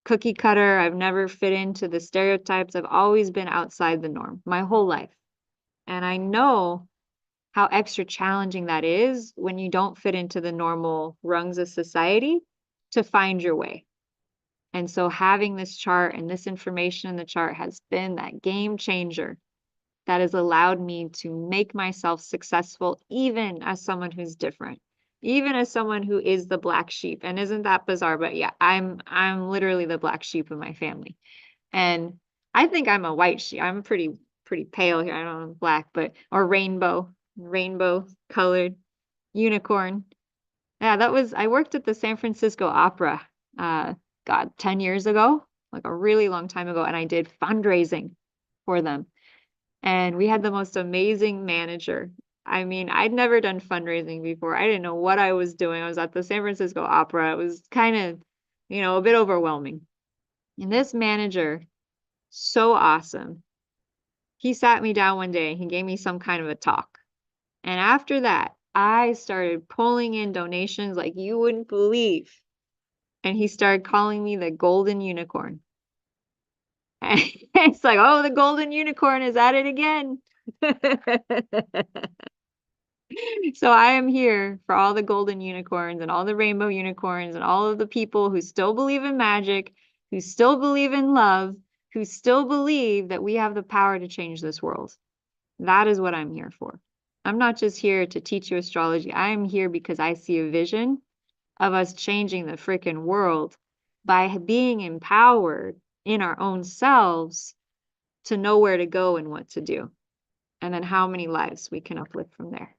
cookie cutter. I've never fit into the stereotypes. I've always been outside the norm my whole life. And I know how extra challenging that is when you don't fit into the normal rungs of society to find your way. And so having this chart and this information in the chart has been that game changer that has allowed me to make myself successful, even as someone who's different, even as someone who is the black sheep. And isn't that bizarre? But yeah, I'm literally the black sheep of my family. And I think I'm a white sheep. I'm pretty pale here. I don't know black, but or rainbow colored unicorn. Yeah, I worked at the San Francisco Opera, God, 10 years ago, like a really long time ago, and I did fundraising for them. And we had the most amazing manager. I mean, I'd never done fundraising before. I didn't know what I was doing. I was at the San Francisco Opera. It was kind of, a bit overwhelming. And this manager, so awesome. He sat me down one day and he gave me some kind of a talk. And after that, I started pulling in donations like you wouldn't believe. And he started calling me the golden unicorn. And it's like, oh, the golden unicorn is at it again. So I am here for all the golden unicorns and all the rainbow unicorns and all of the people who still believe in magic, who still believe in love, who still believe that we have the power to change this world. That is what I'm here for. I'm not just here to teach you astrology. I am here because I see a vision of us changing the freaking world by being empowered in our own selves to know where to go and what to do, and then how many lives we can uplift from there.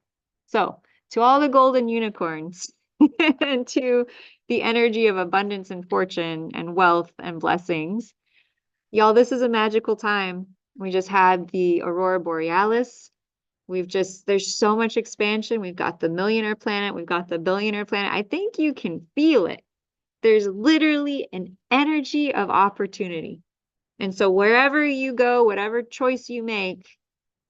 So, to all the golden unicorns and to the energy of abundance and fortune and wealth and blessings, y'all, this is a magical time. We just had the Aurora Borealis. There's so much expansion. We've got the millionaire planet. We've got the billionaire planet. I think you can feel it. There's literally an energy of opportunity. And so wherever you go, whatever choice you make,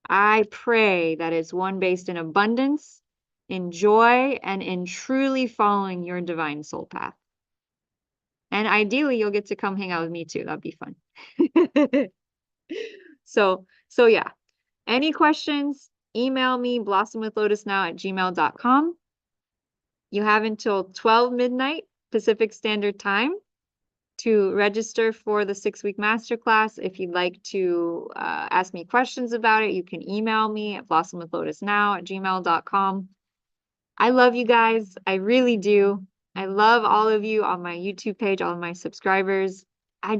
I pray that it's one based in abundance, in joy, and in truly following your divine soul path. And ideally, you'll get to come hang out with me too. That'd be fun. So yeah. Any questions? Email me blossomwithlotusnow@gmail.com. You have until 12 midnight Pacific Standard Time to register for the 6-week masterclass. If you'd like to ask me questions about it, you can email me at blossomwithlotusnow@gmail.com. I love you guys. I really do. I love all of you on my YouTube page, all of my subscribers. I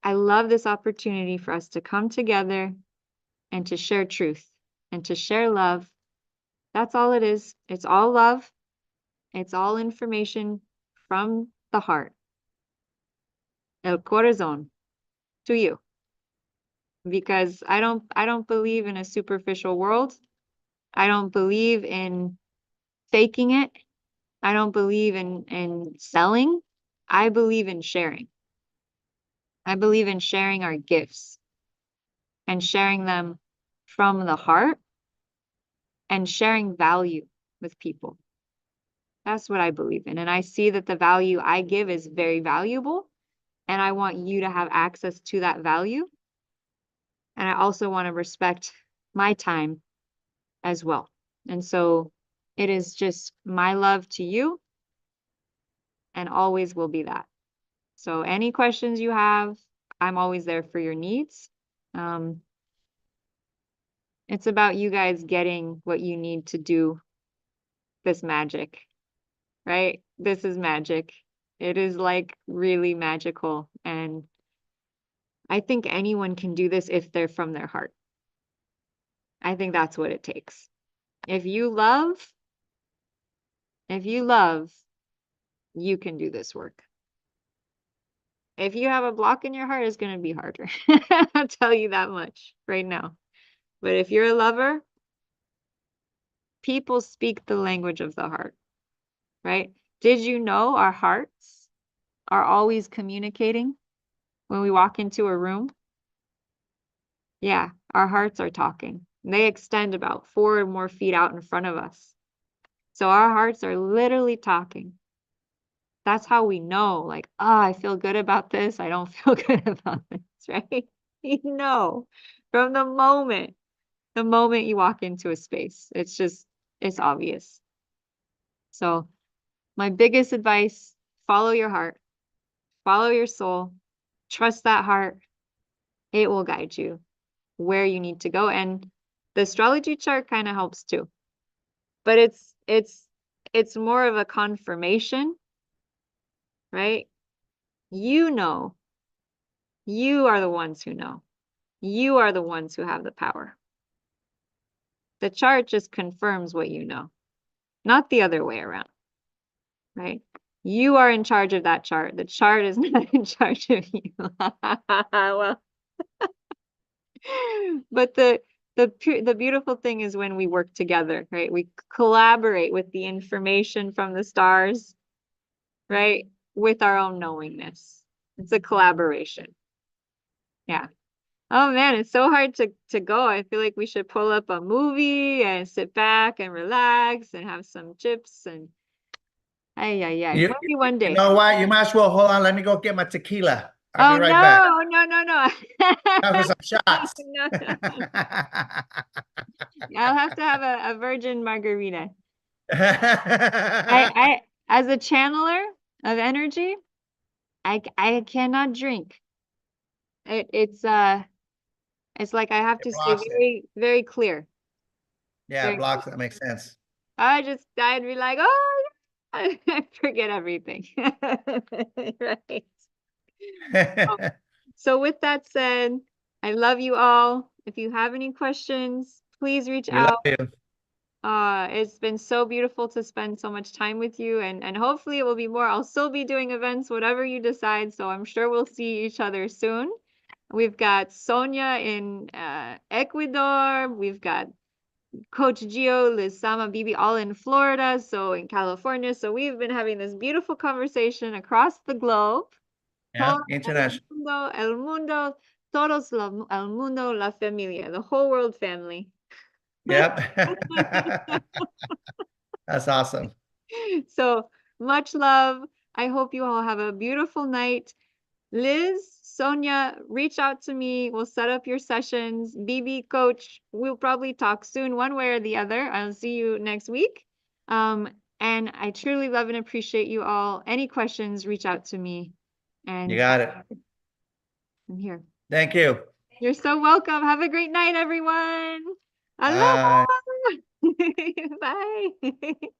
love this opportunity for us to come together and to share truth and to share love. That's all it is. It's all love. It's all information from the heart. El corazón, to you. Because I don't believe in a superficial world. I don't believe in faking it. I don't believe in selling. I believe in sharing. I believe in sharing our gifts and sharing them from the heart and sharing value with people. That's what I believe in. And I see that the value I give is very valuable. And I want you to have access to that value. And I also want to respect my time as well. And so it is just my love to you and always will be that. So any questions you have, I'm always there for your needs. It's about you guys getting what you need to do this magic, right? This is magic. It is like really magical. And I think anyone can do this if they're from their heart. I think that's what it takes. If you love, you can do this work. If you have a block in your heart, it's going to be harder. I'll tell you that much right now. But if you're a lover, people speak the language of the heart, right? Did you know our hearts are always communicating when we walk into a room? Yeah, our hearts are talking. They extend about 4 or more feet out in front of us. So our hearts are literally talking. That's how we know, like, oh, I feel good about this. I don't feel good about this, right? You know, from the moment you walk into a space, it's obvious. So my biggest advice, follow your heart, follow your soul, trust that heart. It will guide you where you need to go. And the astrology chart kind of helps too. But it's more of a confirmation, right? You know. You are the ones who know. You are the ones who have the power. The chart just confirms what you know, not the other way around, right? You are in charge of that chart. The chart is not in charge of you. Well, but the beautiful thing is when we work together, right? We collaborate with the information from the stars, right? With our own knowingness. It's a collaboration. Yeah. Oh man, it's so hard to go. I feel like we should pull up a movie and sit back and relax and have some chips and maybe one day. You know what? You might as well hold on. Let me go get my tequila. I'll be right no, back. No. Now for some shots. No. I'll have to have a virgin margarita. I as a channeler of energy, I cannot drink. It's like I have to stay very, very clear. Yeah, Very blocks, that makes sense. I'd be like, oh, yeah. I forget everything. Right. So with that said, I love you all. If you have any questions, please reach We love out. you. It's been so beautiful to spend so much time with you, and hopefully it will be more. I'll still be doing events, whatever you decide. So I'm sure we'll see each other soon. We've got Sonia in Ecuador. We've got Coach Gio, Lizama, Bibi, all in Florida, so in California. So we've been having this beautiful conversation across the globe. Yeah, Todo international. el mundo, todos el mundo, la familia, the whole world family. Yep. That's awesome. So much love. I hope you all have a beautiful night. Liz, Sonia, reach out to me. We'll set up your sessions. BB, Coach, we'll probably talk soon, one way or the other. I'll see you next week. And I truly love and appreciate you all. Any questions, reach out to me. And You got it. I'm here. Thank you. You're so welcome. Have a great night, everyone. Bye. Aloha. Bye.